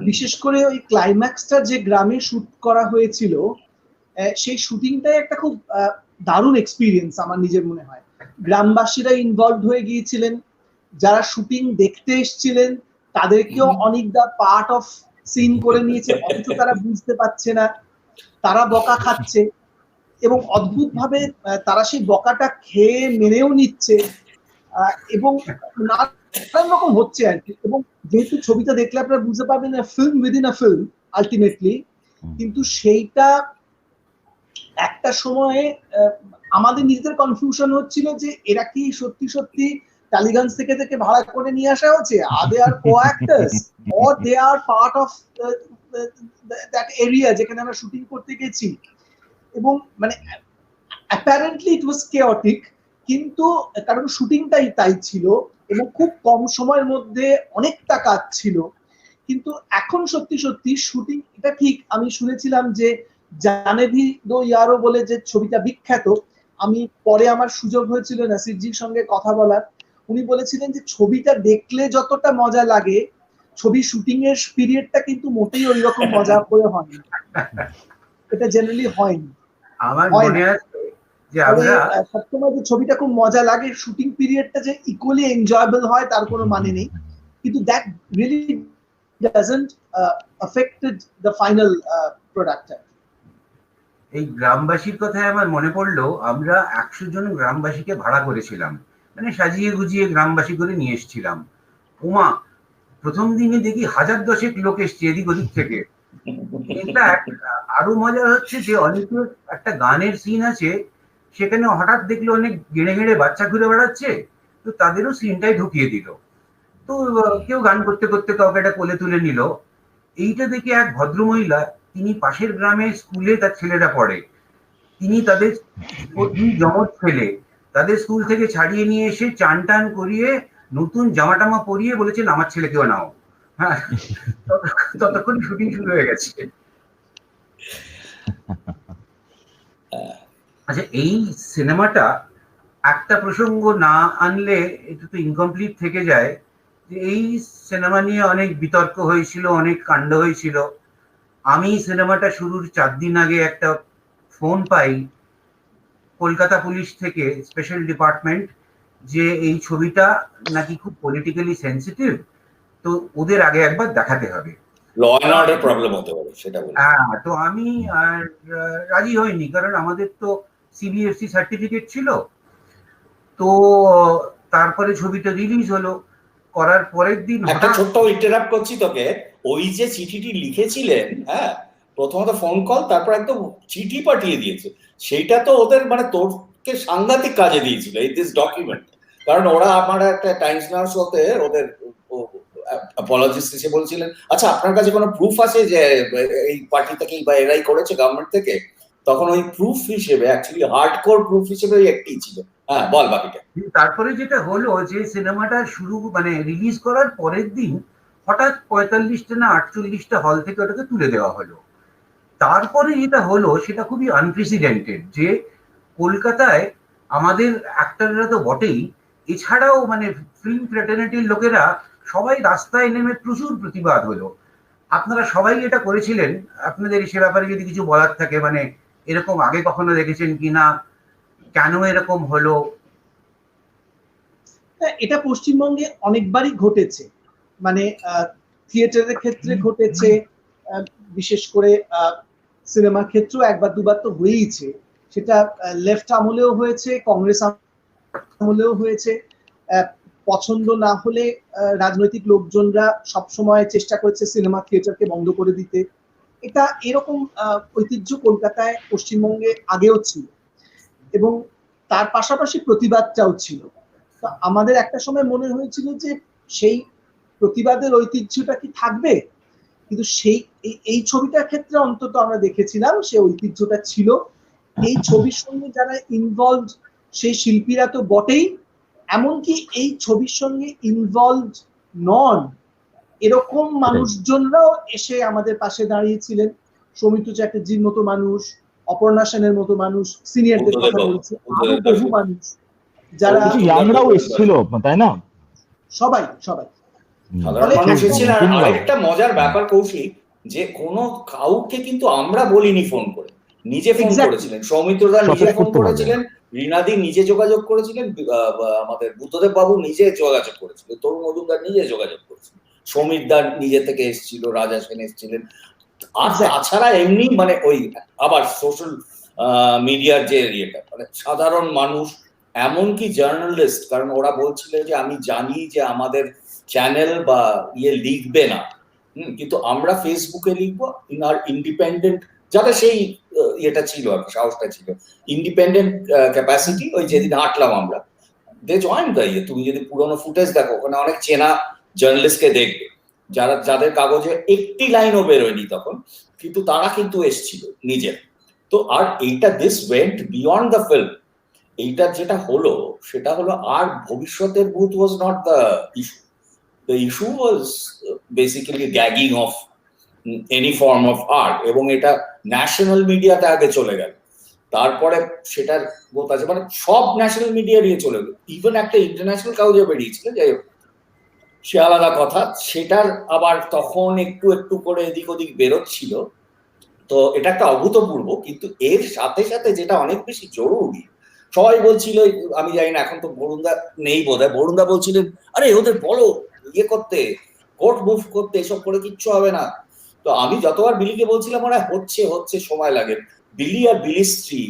বিশেষ করে ওই ক্লাইম্যাক্সটা যে গ্রামে শুট করা হয়েছিল, সেই শুটিংটাই একটা খুব দারুণ এক্সপিরিয়েন্স আমার নিজের মনে হয়। গ্রামবাসীরা ইনভলভ হয়ে গিয়েছিলেন, যারা শুটিং দেখতে এসেছিলেন তাদেরকেও অনেকটা পার্ট অফ সিন করে নিয়েছে, অথচ তারা বুঝতে পারছে না, তারা বকা খাচ্ছে, এবং অদ্ভুত ভাবে তারা সেই বকাটা খেয়ে মেনেও নিচ্ছে, এবং নানান রকম হচ্ছে আর কি। এবং যেহেতু ছবিটা দেখলে আপনারা বুঝতে পারবেন film within a film ultimately, কিন্তু সেইটা একটা সময়ে আমাদের নিজেদের কনফিউশন হচ্ছিল যে এরা কি সত্যি সত্যি টালিগঞ্জ থেকে ভাড়া করে নিয়ে আসা হচ্ছে, আর they are co actors or they are part of that area যেখানে আমরা শুটিং করতে গেছি। এবং মানে অ্যাপারেন্টলি ইট ওয়াজ কেওটিক, কিন্তু কারণ শুটিংটাই তাই ছিল এবং খুব কম সময়ের মধ্যে অনেকটা কাজ ছিল। কিন্তু এখন সত্যি সত্যি শুটিং, এটা ঠিক আমি শুনেছিলাম যে জানে ভি দো ইয়ারো বলে যে ছবিটা বিখ্যাত, আমি পরে আমার সুযোগ হয়েছিল নাসিরজির সঙ্গে কথা বলার, উনি বলেছিলেন যে ছবিটা দেখলে যতটা মজা লাগে, ছবি শুটিং এর পিরিয়ডটা কিন্তু মোটেই ওই রকম মজা করে হয়নি, এটা জেনারেলি হয়নি। আমার মনে আছে যে আমরা সবসময় যে ছবিটা খুব মজা লাগে, শুটিং পিরিয়ডটা যে ইকুয়ালি এনজয়েবল হয় তার কোনো মানে নেই, কিন্তু that really doesn't affected the final product. এই গ্রামবাসীর কথায় আমার মনে পড়লো, আমরা 100 জন গ্রামবাসীকে ভাড়া করেছিলাম, মানে সাজিয়ে গুজিয়ে গ্রামবাসী করে নিয়ে এসেছিলাম। ওমা, প্রথম দিনে দেখি 1000-10 লোক এসছে এদিক ওদিক থেকে। আরো মজা হচ্ছে যে অনেকের একটা গানের সিন আছে, সেখানে হঠাৎ দেখলো অনেক গেড়ে গেড়ে বাচ্চা ঘুরে বেড়াচ্ছে, তো তাদেরও সিনটাই ঢুকিয়ে দিল। তো কেউ গান করতে করতে কাউকে একটা কোলে তুলে নিল। এইটা দেখে এক ভদ্রমহিলা, তিনি পাশের গ্রামে স্কুলে তার ছেলেরা পড়ে, তিনি তাদের দুই যমজ ছেলে তাদের স্কুল থেকে ছাড়িয়ে নিয়ে এসে চান টান করিয়ে নতুন জামা টামা পরিয়ে বলেছেন আমার ছেলেকেও নাও। হ্যাঁ, ততক্ষণ শুটিং শুরু হয়ে গেছে। আচ্ছা, এই সিনেমাটা একটা প্রসঙ্গ না আনলে এটা তো ইনকমপ্লিট থেকে যায়, যে এই সিনেমা নিয়ে অনেক বিতর্ক হয়েছিল, অনেক কাণ্ড হয়েছিল। আমি সিনেমাটা শুরুর 4 দিন আগে একটা ফোন পাই কলকাতা পুলিশ থেকে, স্পেশাল ডিপার্টমেন্ট, যে এই ছবিটা নাকি খুব পলিটিক্যালি সেন্সিটিভ, তো ওদের আগে একবার দেখাতে হবে। ল অ্যান্ড অর্ডার প্রবলেম হতে পারে সেটা বলে। হ্যাঁ, তো আমি রাজি হইনি, কারণ আমাদের তো সিবিএফসি সার্টিফিকেট ছিল। তো তারপরে ছবিটা রিলিজ হলো, করার পরের দিন একটা ছোট্ট ইন্টারাপ্ট করছি তোকে, ওই যে চিঠিটি লিখেছিলেন, হ্যাঁ, প্রথমত ফোন কল, তারপর একদম চিঠি পাঠিয়ে দিয়েছে, সেইটা তো ওদের মানে তোরকে সাংঘাতিক কাজে দিয়েছিল এই দিস ডকুমেন্ট। কারণ ওরা আমার একটা টাইমস নাও শোতে ওদের অ্যাপোলজিস্ট এসে বলছিলেন, আচ্ছা আপনার কাছে কোনো প্রুফ আছে যে এই পার্টি থেকে বা এরাই করেছে গভর্নমেন্ট থেকে? তখন ওই প্রুফ হিসেবে, অ্যাকচুয়ালি হার্ডকোর প্রুফ হিসেবে ওই একটি ছিল। হ্যাঁ, বল বাকিটা। তারপরে যেটা হলো, যে সিনেমাটা শুরু মানে রিলিজ করার পরের দিন হঠাৎ 45টা না 48টা হল থেকে ওটাকে তুলে দেওয়া হলো। তারপরে যেটা হলো সেটা খুবই আনপ্রেসিডেন্টেড, যে কলকাতায় আমাদের অ্যাক্টররা তো বটেই, এছাড়াও মানে ফিল্ম ফ্রেটার্নিটির লোকেরা সবাই রাস্তায় নেমে প্রচুর প্রতিবাদ হলো। আপনারা সবাই এটা করেছিলেন, আপনাদের সে ব্যাপারে যদি কিছু বলার থাকে, মানে এরকম আগে কখনো দেখেছেন কিনা, কেন এরকম হলো? এটা পশ্চিমবঙ্গে অনেকবারই ঘটেছে, মানে থিয়েটারের ক্ষেত্রে ঘটেছে, বিশেষ করে সিনেমার ক্ষেত্রেও একবার দুবার তো হয়েইছে। সেটা লেফট আমলেও হয়েছে, কংগ্রেস আমলেও হয়েছে। পছন্দ না হলে রাজনৈতিক লোকজনরা সবসময় চেষ্টা করেছে সিনেমা থিয়েটারকে বন্ধ করে দিতে। এটা এরকম ঐতিহ্য কলকাতায়, পশ্চিমবঙ্গে আগেও ছিল, এবং তার পাশাপাশি প্রতিবাদটাও ছিল। তো আমাদের একটা সময় মনে হয়েছিল যে সেই প্রতিবাদের ঐতিহ্যটা কি থাকবে, কিন্তু সেই এই ছবিটার ক্ষেত্রে অন্তত আমরা দেখেছিলাম সে ঐতিহ্যটা ছিল। এই ছবির সঙ্গে যারা ইনভলভ সেই শিল্পীরা তো বটেই, এমনকি এই ছবির সঙ্গে ইনভলভ নন এরকম মানুষজনরাও এসে আমাদের পাশে দাঁড়িয়েছিলেন। সৌমিত্র চ্যাটার্জির মতো মানুষ, অপর্ণা সেনের মতো মানুষ, সিনিয়রদের কথা বলছি, আরো বহু মানুষ যারা ইয়াংরাও এসেছিল, তাই না? সবাই সাধারণ মানুষ এসেছিলেন। আর আরেকটা মজার ব্যাপার কৌশিক, যে কোনো কাউকে কিন্তু আমরা বলিনি ফোন করে, নিজে ফোন করেছিলেন। সৌমিত্রদা নিজে ফোন করেছিলেন, রীনাদি নিজে যোগাযোগ করেছিলেন, আমাদের বুদ্ধদেব বাবু নিজে যোগাযোগ করেছিলেন, তরুণ মজুমদার নিজে যোগাযোগ করেছিলেন, সমীরদার নিজে থেকে এসেছিল, রাজা সেন এসেছিলেন। আর তাছাড়া এমনি মানে ওই আবার সোশ্যাল মিডিয়ার যে ইয়েটা, মানে সাধারণ মানুষ, এমনকি জার্নালিস্ট, কারণ ওরা বলছিল যে আমি জানি যে আমাদের চ্যানেল বা ইয়ে লিখবে না, কিন্তু আমরা ফেসবুকে লিখবো, ইন আর ইন্ডিপেন্ডেন্ট, যাতে সেই ইয়েটা ছিল আর সাহসটা ছিল, ইন্ডিপেন্ডেন্ট ক্যাপাসিটি। ওই যেদিন হাঁটলাম আমরা, দে জয়েন দ্য ইয়ে, তুমি যদি পুরোনো ফুটেজ দেখো ওখানে অনেক চেনা জার্নালিস্টকে দেখবে, যাদের কাগজে একটি লাইনও বেরোয়নি তখন, কিন্তু তারা কিন্তু এসেছিল নিজের। তো আর এইটা this went beyond the film. এইটা যেটা হলো সেটা হলো, আর ভবিষ্যতের ভূত was not the issue. The issue was basically gagging of any form of art, এবং এটা ন্যাশনাল মিডিয়াতে আগে চলে গেল, তারপরে সেটার আছে মানে সব ন্যাশনাল মিডিয়া নিয়ে চলে গেল, ইভেন একটা ইন্টারন্যাশনাল কাগজে বেরিয়েছিল, যাই হোক সে আলাদা কথা। সেটার আবার তখন একটু একটু করে এদিক ওদিক বেরোচ্ছিল। তো এটা একটা অভূতপূর্ব, কিন্তু এর সাথে সাথে যেটা অনেক বেশি জরুরি, সবাই বলছিল, আমি জানি না এখন তো বরুণদা নেই বোধহয়, বরুণদা বলছিলেন আরে ওদের বলো ইয়ে করতে, কোর্ট মুভ করতে, এসব করে কিচ্ছু হবে না। তো আমি যতবার বিলিকে বলছিলাম ওরা হচ্ছে সময় লাগে। বিলি আর বিলি স্ত্রী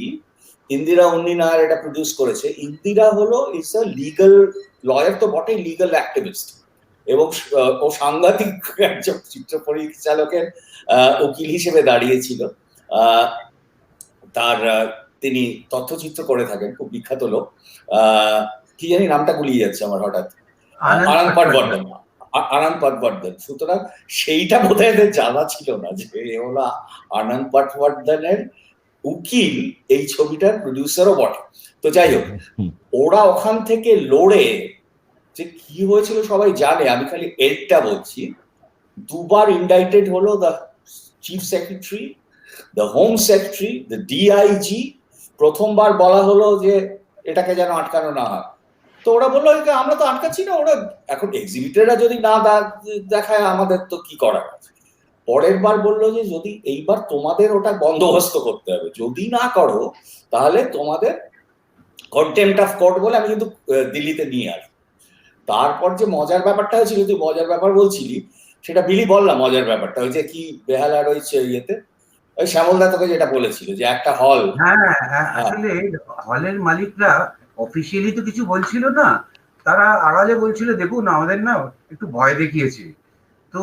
ইন্দিরা উন্নি নায়ার এটা প্রডিউস করেছে। ইন্দিরা হলো ইজ আ লিগাল লয়ার তো বটে, লিগাল অ্যাক্টিভিস্ট, এবং ও সাংঘাতিক একজন চিত্র পরিচালকের উকিল হিসেবে দাঁড়িয়েছিল। তিনি তথ্যচিত্র করে থাকেন, খুব বিখ্যাত লোক, কি জানি নামটা গুলিয়ে যাচ্ছে আমার হঠাৎ, আনন্দ পাটবর্ধন। সুতরাং সেইটা বোধহয় এদের জানা ছিল না যে হলো আনন্দ পাটবর্ধনের উকিল এই ছবিটার প্রডিউসারও বটে। তো যাই হোক, হুম। ওরা ওখান থেকে লড়ে, যে কি হয়েছিল সবাই জানে, আমি খালি এডটা বলছি। দুবার ইন্ডাইটেড হলো the chief secretary, the home secretary, the DIG. প্রথমবার বলা হলো যে এটাকে যেন আটকানো না হয়, তো ওরা বললো আমরা তো আটকাচ্ছি না, ওরা এখন এক্সিবিটররা যদি না দেখায় আমাদের তো কি করার আছে। পরের বার বললো যে যদি এইবার তোমাদের ওটা বন্দোবস্ত করতে হবে, যদি না করো তাহলে তোমাদের কন্টেম্পট অফ কোর্ট বলে আমি কিন্তু দিল্লিতে নিয়ে আসবো। তারপর যে মজার ব্যাপারটা হয়েছিল, তুই মজার ব্যাপার বলছিলি, সেটা বিলি বললাম মজার ব্যাপারটা, ওই যে কি বেহালা রয়েছে ইয়েতে, ওই শ্যামলদা তোকে যেটা বলেছিল যে একটা হল। হ্যাঁ, আসলে হলের মালিকরা অফিসিয়ালি তো কিছু বলছিল না, তারা আড়ালে বলছিল দেখুন আমাদের না একটু ভয় দেখিয়েছে, তো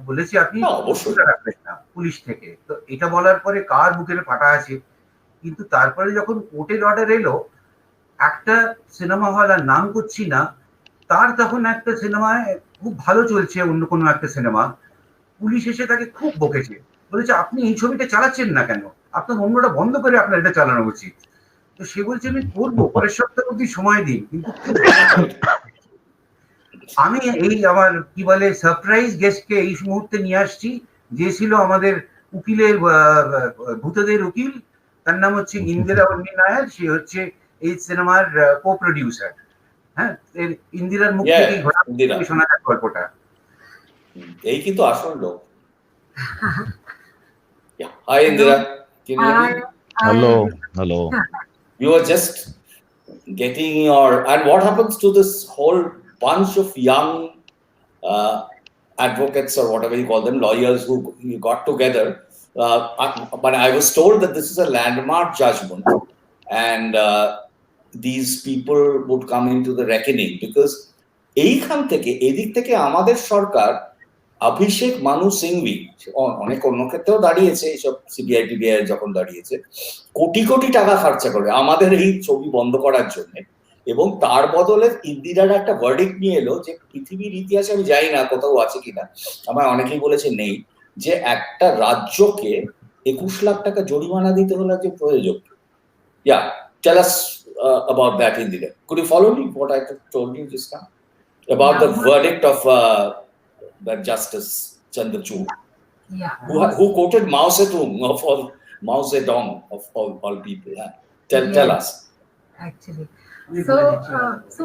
বলেছি আপনি অবশ্যই রাখবেন না পুলিশ থেকে। তো এটা বলার পরে কার বুকের ফাটা আছে। কিন্তু তারপরে যখন কোর্টের অর্ডার এলো, একটা সিনেমা হল আর নাম করছি না, তার তখন একটা সিনেমায় খুব ভালো চলছে, অন্য কোনো একটা সিনেমা, পুলিশ এসে তাকে খুব বকেছে, বলেছে আপনি এই ছবিটা চালাচ্ছেন না কেন, আপনার অন্যটা বন্ধ করে আপনার এটা চালানো উচিত। তো সে বলছে আমি করবো, পরের সপ্তাহ অব্দি সময় দিন। কিন্তু আমি এই আমার কি বলে সারপ্রাইজ গেস্টকে এই মুহূর্তে নিয়ে আসছি, যে ছিল আমাদের উকিলের ভূতদের উকিল, তার নাম হচ্ছে ইন্দিরা উর্মি নায়ার। সে হচ্ছে এই সিনেমার কো প্রডিউসার। হ্যাঁ, ইন্দিরার মুখ থেকেই শোনা যাক গল্পটা। এই কিন্তু আসল লোক। Hi Indira, can you hear me? Hello. You are just getting your, and what happens to this whole bunch of young advocates or whatever you call them, lawyers who you got together? But I was told that this is a landmark judgment, and these people would come into the reckoning, because এইখান থেকে এদিক থেকে আমাদের সরকার অভিষেক মানু সিংভি অনেক অন্য ক্ষেত্রেও দাঁড়িয়েছে, এইসব সিবিআই টিবিআই যখন দাঁড়িয়েছে, কোটি কোটি টাকা খরচা করে আমাদের এই ছবি বন্ধ করার জন্য। এবং তার বদলে ইন্দিরার একটা ভার্ডিক্ট নিয়ে এলো, যে পৃথিবীর ইতিহাসে আমি জানি না কোথাও আছে কিনা, আমার অনেকেই বলেছে নেই, যে একটা রাজ্যকে 21 লাখ টাকা জরিমানা দিতে হলো যে প্রয়োজক। Yeah, tell us about that, Indira. Could you follow me what I told you just now about the verdict of that Justice Chandrachud, who quoted Mao Zedong of all people. Tell us. Actually, so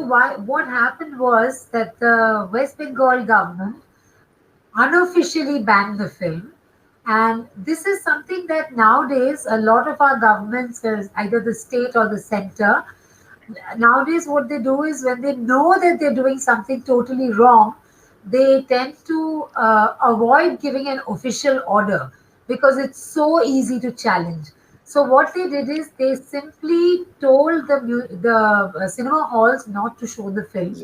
what happened was that the West Bengal government unofficially banned the film, and this is something that nowadays a lot of our governments, either the state or the center, nowadays what they do is when they know that they're doing something totally wrong, they tend to avoid giving an official order because it's so easy to challenge. So what they did is they simply told the cinema halls not to show the film,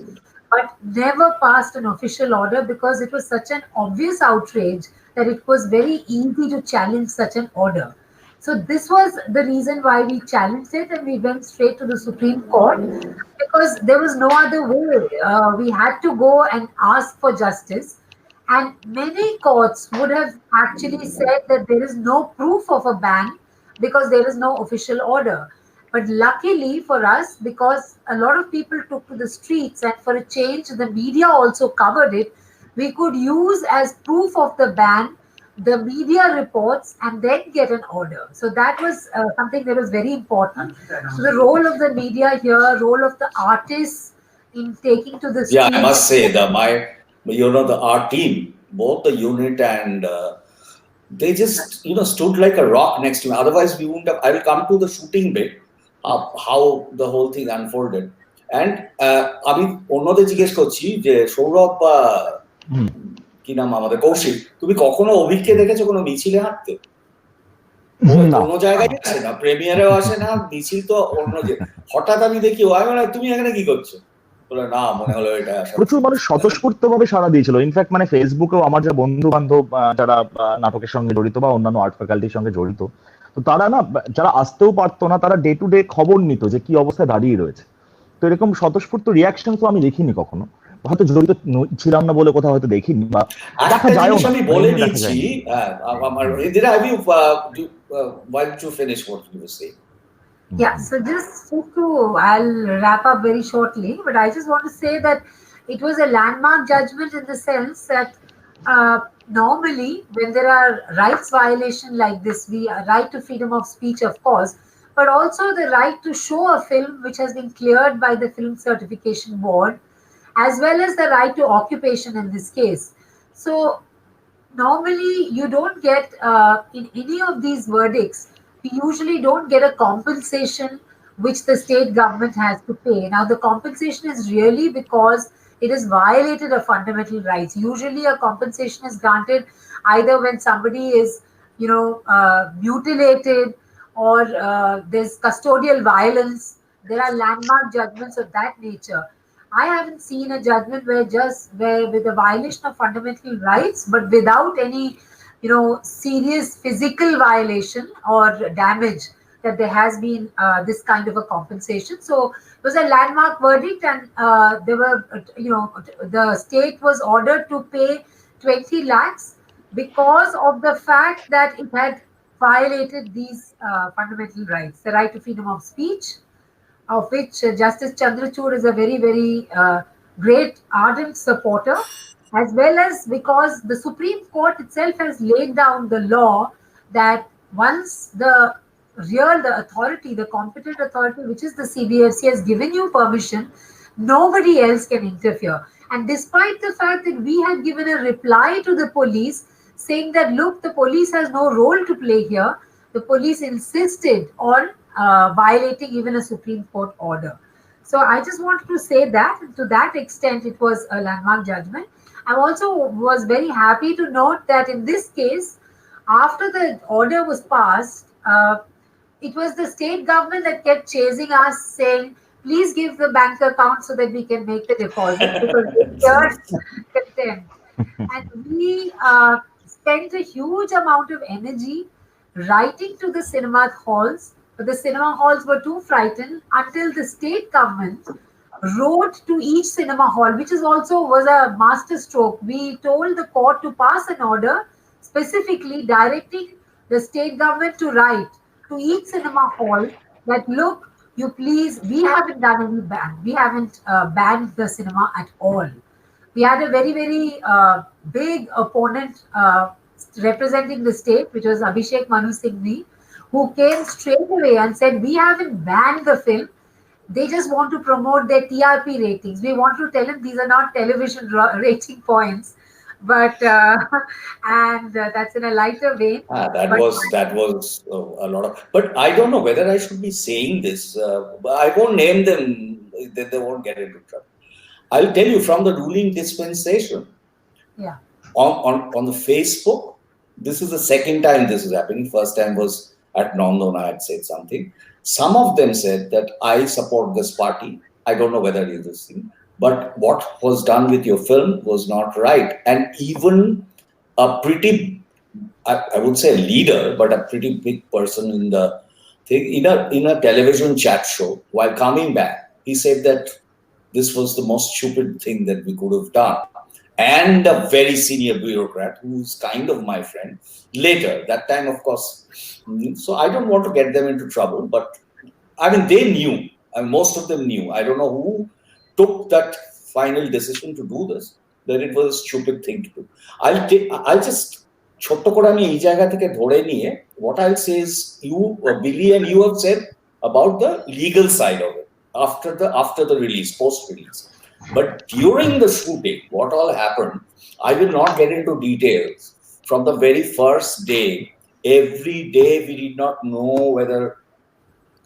but never passed an official order because it was such an obvious outrage that it was very easy to challenge such an order. So this was the reason why we challenged it, and we went straight to the Supreme Court because there was no other way. We had to go and ask for justice, and many courts would have actually said that there is no proof of a ban because there is no official order. But luckily for us, because a lot of people took to the streets, and for a change the media also covered it, we could use as proof of the ban the media reports and then get an order. So that was something that was very important. So the role of the media here, role of the artists in taking to the streets. Yeah, I must say that our team, both the unit and they just stood like a rock next to me. Otherwise we wouldn't have. I will come to the shooting bit, how the whole thing unfolded. And আমি অন্যদের জিজ্ঞেস করছি যে সৌরভ কি নাম আমাদের কৌশিক, তুমি কখনো অভিককে দেখেছো কোনো মিছিলে হাঁটতে? কোনো জায়গায় আসে না, প্রেমিয়ারেও আসে না, মিছিল তো অন্য যে হঠাৎ আমি দেখি তুমি এখানে কি করছো, বলে না মনে হলো এটা। প্রচুর মানুষ স্বতঃস্ফূর্তভাবে সাড়া দিয়েছিল। ইনফ্যাক্ট মানে ফেসবুকেও আমার যে বন্ধু বান্ধব যারা নাটকের সঙ্গে জড়িত বা অন্যান্য আর্ট ফ্যাকাল্টির সঙ্গে জড়িত, তো তারা না, যারা আসতেও পারতো না, তারা ডে টু ডে খবর নিত যে কি অবস্থায় দাঁড়িয়ে রয়েছে। তো এরকম স্বতঃস্ফূর্ত রিয়াকশন তো আমি দেখিনি কখনো। হয়তো জড়িত ছিলাম না বলে কোথাও হয়তো দেখিনি বা দেখা একটা যায়ও জিনিস না, আমি বলে দেখা নিচ্ছি, যায়নি। আমার এদিরা have you why don't you finish what you were saying? Yeah, so just to, I'll wrap up very shortly, but I just want to say that it was a landmark judgment in the sense that normally when there are rights violation like this, we right to freedom of speech, of course, but also the right to show a film which has been cleared by the Film Certification Board, as well as the right to occupation in this case. So normally you don't get in any of these verdicts, we usually don't get a compensation which the state government has to pay. Now the compensation is really because it has violated a fundamental rights. Usually a compensation is granted either when somebody is mutilated, or there's custodial violence. There are landmark judgments of that nature. I haven't seen a judgment where with a violation of fundamental rights, but without any, serious physical violation or damage, that there has been this kind of a compensation. So it was a landmark verdict, and there were, the state was ordered to pay 20 lakhs because of the fact that it had violated these fundamental rights, the right to freedom of speech, of which Justice Chandrachud is a very, very great, ardent supporter, as well as because the Supreme Court itself has laid down the law that once the authority, the competent authority, which is the CBFC, has given you permission, nobody else can interfere. And despite the fact that we had given a reply to the police saying that, look, the police has no role to play here, the police insisted on violating even a Supreme Court order. So I just wanted to say that, to that extent, it was a landmark judgment. I also was very happy to note that in this case, after the order was passed, it was the state government that kept chasing us, saying, please give the bank account so that we can make the deposit, because they feared contempt. And we spent a huge amount of energy writing to the cinema halls, but the cinema halls were too frightened until the state government wrote to each cinema hall, which is also was a master stroke. We told the court to pass an order specifically directing the state government to write to each cinema hall that, look, you please, we haven't done any ban. We haven't banned the cinema at all. We had a very, very big opponent representing the state, which was Abhishek Manu Singhvi, who came straight away and said, we haven't banned the film. They just want to promote their TRP ratings. We want to tell them these are not television rating points, but that's in a lighter vein. That was a lot of. But I don't know whether I should be saying this. I won't name them; they won't get into trouble. I'll tell you from the ruling dispensation. Yeah. On the Facebook, this is the second time this is happening. First time was at Nandon. I had said something. Some of them said that I support this party. I don't know whether it is this thing, but what was done with your film was not right. And even a pretty, I would say leader, but a pretty big person in the thing, in a television chat show, while coming back, he said that this was the most stupid thing that we could have done. And a very senior bureaucrat who's kind of my friend later, that time, of course. So I don't want to get them into trouble, but I mean, they knew, and most of them knew. I don't know who took that final decision to do this, that it was a stupid thing to do. I'll just, chotto kore ami ei jayga theke dhore niye, what I'll say is, you, Billy, and you have said about the legal side of it after the release, post-release. But during the shooting, what all happened, I will not get into details. From the very first day, every day we did not know whether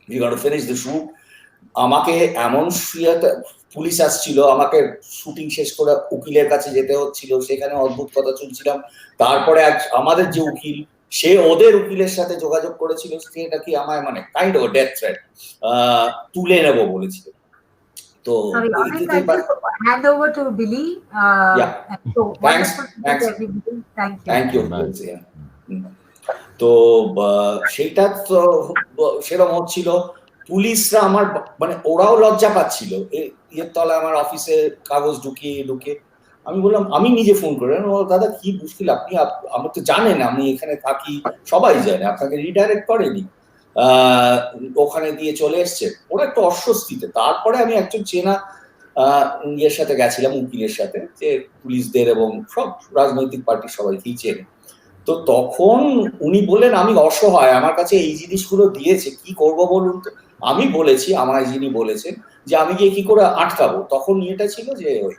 we got to finish the shoot. আমাকে এমন পুলিশ আসছিল, আমাকে শুটিং শেষ করে উকিলের কাছে যেতে হচ্ছিল, সেখানে অদ্ভুত কথা শুনছিলাম। তারপরে আমাদের যে উকিল, সে ওদের উকিলের সাথে যোগাযোগ করেছিল, সেটা কি আমায় মানে কাইন্ড অফ ডেথ থ্রেট তুলে নেব বলেছিল। তো hand over to Billy. So thanks. Thank you. তো সেটা তো সেরকম হচ্ছিল। পুলিশরা আমার মানে ওরাও লজ্জা পাচ্ছিল, ইয়ের তলায় আমার অফিসে কাগজ ঢুকিয়ে ঢুকে। আমি বললাম, আমি নিজে ফোন করে, দাদা কি মুশকিল, আপনি আমার তো জানেন আমি এখানে থাকি, সবাই জানে, আপনাকে রিডাইরেক্ট করেনি, ওখানে দিয়ে চলে এসছে। ওরা একটু অস্বস্তিতে। তারপরে আমি একজন চেনা ইয়ের সাথে গেছিলাম, উকিলের সাথে, যে পুলিশদের এবং সব রাজনৈতিক পার্টির সবাইকেই চেনে। তো তখন উনি বললেন, আমি অসহায়, আমার কাছে এই জিনিসগুলো দিয়েছে, কি করব বলুন তো। আমি বলেছি, আমায় যিনি বলেছেন যে আমি গিয়ে কি করে আটকাবো, তখন এটা ছিল যে ওই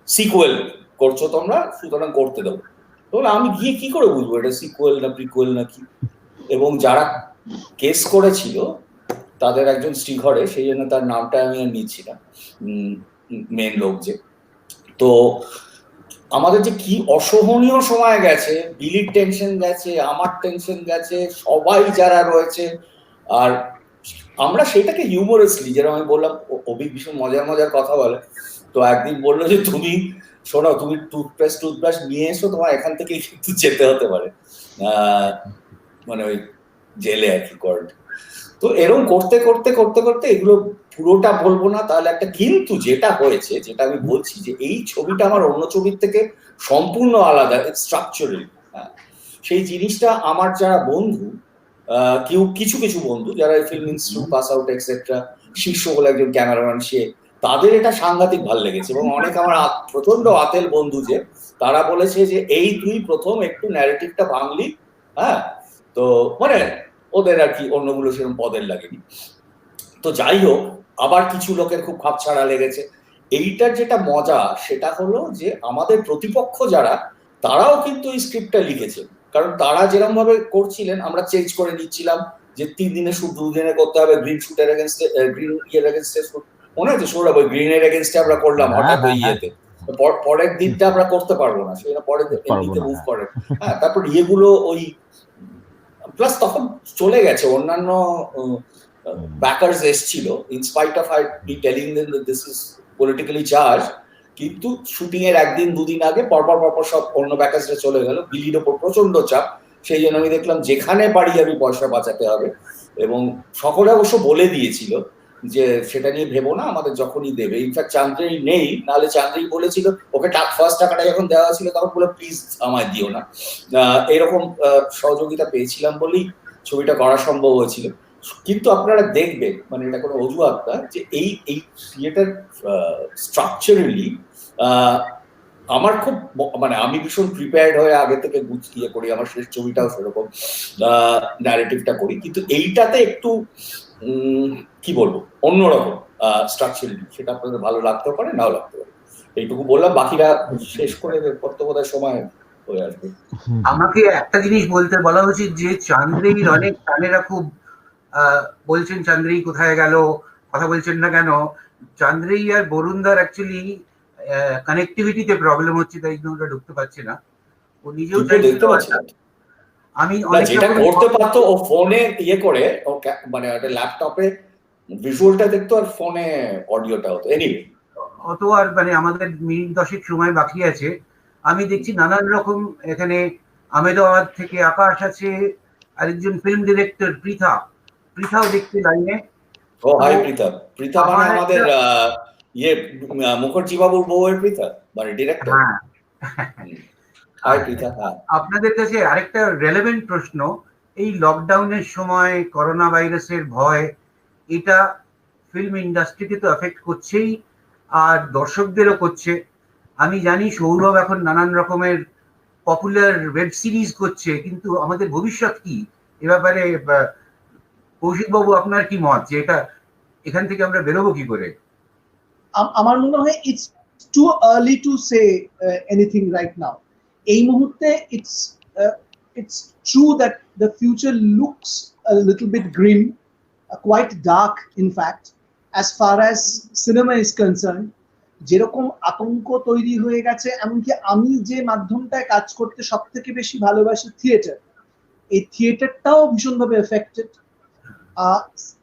সিকুয়েল করছো তোমরা, সুতরাং করতে দেবো। তাহলে আমি গিয়ে কি করে বুঝবো এটা সিকুয়েল না প্রিকুয়েল না কি। এবং যারা কেস করেছিল তাদের একজন শ্রীঘরে, সেই জন্য তার নামটা আমি আর নিচ্ছি না, মেন লোক যে। তো আমাদের যে কি অসহনীয় সময় গেছে, বিলির টেনশন গেছে, আমার টেনশন গেছে, সবাই যারা রয়েছে। আর আমরা সেটাকে হিউমারাসলি, যেরকম আমি বললাম, অভিক ভীষণ মজার মজার কথা বলে। তো একদিন বললো যে তুমি শোনো, তুমি টুথব্রাশ নিয়ে এসো, তোমার এখান থেকে একটু যেতে হতে পারে, মানে ওই জেলে আর কি, কোয়ারেন্টাইন। তো এরকম করতে করতে করতে করতে এগুলো পুরোটা বলবো না তাহলে একটা, কিন্তু যেটা হয়েছে, যেটা আমি বলছি, যে এই ছবিটা আমার অন্য ছবির থেকে সম্পূর্ণ আলাদা স্ট্রাকচারালি। সেই জিনিসটা আমার যারা বন্ধু, কেউ কিছু কিছু বন্ধু যারা film institute pass out etcetera, শীর্ষ বলে একজন ক্যামেরাম্যান, সে, তাদের এটা সাংঘাতিক ভালো লেগেছে। এবং অনেক আমার প্রচন্ড আতেল বন্ধু যে, তারা বলেছে যে এই তুই প্রথম একটু ন্যারেটিভটা ভাঙলি। হ্যাঁ, তো মানে ওদের আর কি অন্যগুলো সেরকম পদের লাগেনি। তো যাই হোক, আবার কিছু লোকের খুব খাপ ছাড়া লেগেছে। এইটার যেটা মজা সেটা হলো যে আমাদের প্রতিপক্ষ যারা, তারাও কিন্তু এই স্ক্রিপ্টটা লিখেছেন। কারণ তারা যেরকম ভাবে করছিলেন, আমরা চেঞ্জ করে নিচ্ছিলাম, যে 3 দিনে শুট 2 দিনে করতে হবে, গ্রিন শুটের এগেনস্টে, গ্রিন ইয়ের এগেনস্টে শুট, মনে আছে সৌরভ, ওই গ্রিনের এগেনস্টে আমরা করলাম হঠাৎ ওই ইয়েতে, পরের দিনটা আমরা করতে পারবো না, সেটা পরের এমনিতে মুভ করে। হ্যাঁ, তারপর ইয়েগুলো ওই প্লাস তখন চলে গেছে, অন্যান্য ব্যাকার্স এসছিল, in spite of I be telling them that this is politically charge, কিন্তু শুটিং এর একদিন দুদিন আগে পরপর সব অন্য ব্যাকার্সরা চলে গেল, বিলির ওপর প্রচন্ড চাপ। সেই জন্য আমি দেখলাম যেখানে পারি আমি পয়সা বাঁচাতে হবে। এবং সকলে অবশ্য বলে দিয়েছিল যে সেটা নিয়ে ভেবো না, আমাদের যখনই দেবে। ইনফ্যাক্ট চান্দ্রেই নেই, নাহলে চান্দ্রেই বলেছিল, ওকে ফার্স্ট টাকাটা যখন দেওয়া ছিল তখন বলে প্লিজ আমায় দিও না। এরকম সহযোগিতা পেয়েছিলাম বলেই ছবিটা করা সম্ভব হয়েছিল। কিন্তু আপনারা দেখবেন, মানে এটা কোনো অজুহাত না, যে এই থিয়েটার স্ট্রাকচারালি আমার খুব, মানে আমি ভীষণ প্রিপেয়ার্ড হয়ে আগে থেকে গুছিয়ে করি, আমার শেষ ছবিটাও সেরকম ন্যারেটিভটা করি। কিন্তু এইটাতে একটু কি বলবো, অন্যরকম স্ট্রাকচারালি, সেটা আপনাদের ভালো লাগতেও পারে, নাও লাগতে পারে। এইটুকু বললাম, বাকিরা শেষ করে বোধহয় সময় হয়ে আসবে। আমাকে একটা জিনিস বলা উচিত, যে চান্দ্রের অনেক ফ্যানেরা খুব বলছেন চান্দ্রেই কোথায় গেল, কথা বলছেন না কেন। চান্দ্রেই আর বরুণদার অ্যাকচুয়ালি কানেক্টিভিটিতে প্রবলেম হচ্ছে, তাই জন্য ওটা ঢুকতে পারছে না। ও নিজেও দেখতে পাচ্ছি না। আমি যেটা করতে পারতো, ও ফোনে ইয়ে করে, ও মানে একটা ল্যাপটপে ভিজুয়ালটা দেখতো আর ফোনে অডিওটা হতো। এনিওয়ে, অত আর মানে আমাদের মিনিট 10 সময় বাকি আছে। আমি দেখছি নানান রকম, এখানে আহমেদাবাদ থেকে আকাশ আছে, আরেকজন ফিল্ম ডিরেক্টর পৃথাও দেখতে লাইনে। ও হাই পৃথা মানে আমাদের ইয়ে মুখার্জি বাবুর বউয়ের পৃথা, মানে ডিরেক্টর। হাই পৃথা। আপনাদের কাছে আরেকটা রেলেভেন্ট প্রশ্ন, এই লকডাউনের সময় করোনা ভাইরাসের ভয়, এটা ফিল্ম ইন্ডাস্ট্রিকে তো এফেক্ট করছেই, আর দর্শকদেরও করছে। আমি জানি সৌরভ এখন নানান রকমের পপুলার ওয়েব সিরিজ করছে, কিন্তু আমাদের ভবিষ্যৎ কি এ ব্যাপারে? কৌশিক বাবু, আপনার কি মত, যে এটা এখান থেকে আমরা বেরোবো কি করে? আমার মনে হয় it's too early to say anything right now. এই মুহূর্তে it's true that the future looks a little bit grim, quite dark in fact, as far as cinema is concerned. যেরকম আতঙ্ক তৈরি হয়ে গেছে, এমনকি আমি যে মাধ্যমটায় কাজ করতে সব থেকে বেশি ভালোবাসি, থিয়েটার, এই থিয়েটারটাও ভীষণভাবে এফেক্টেড।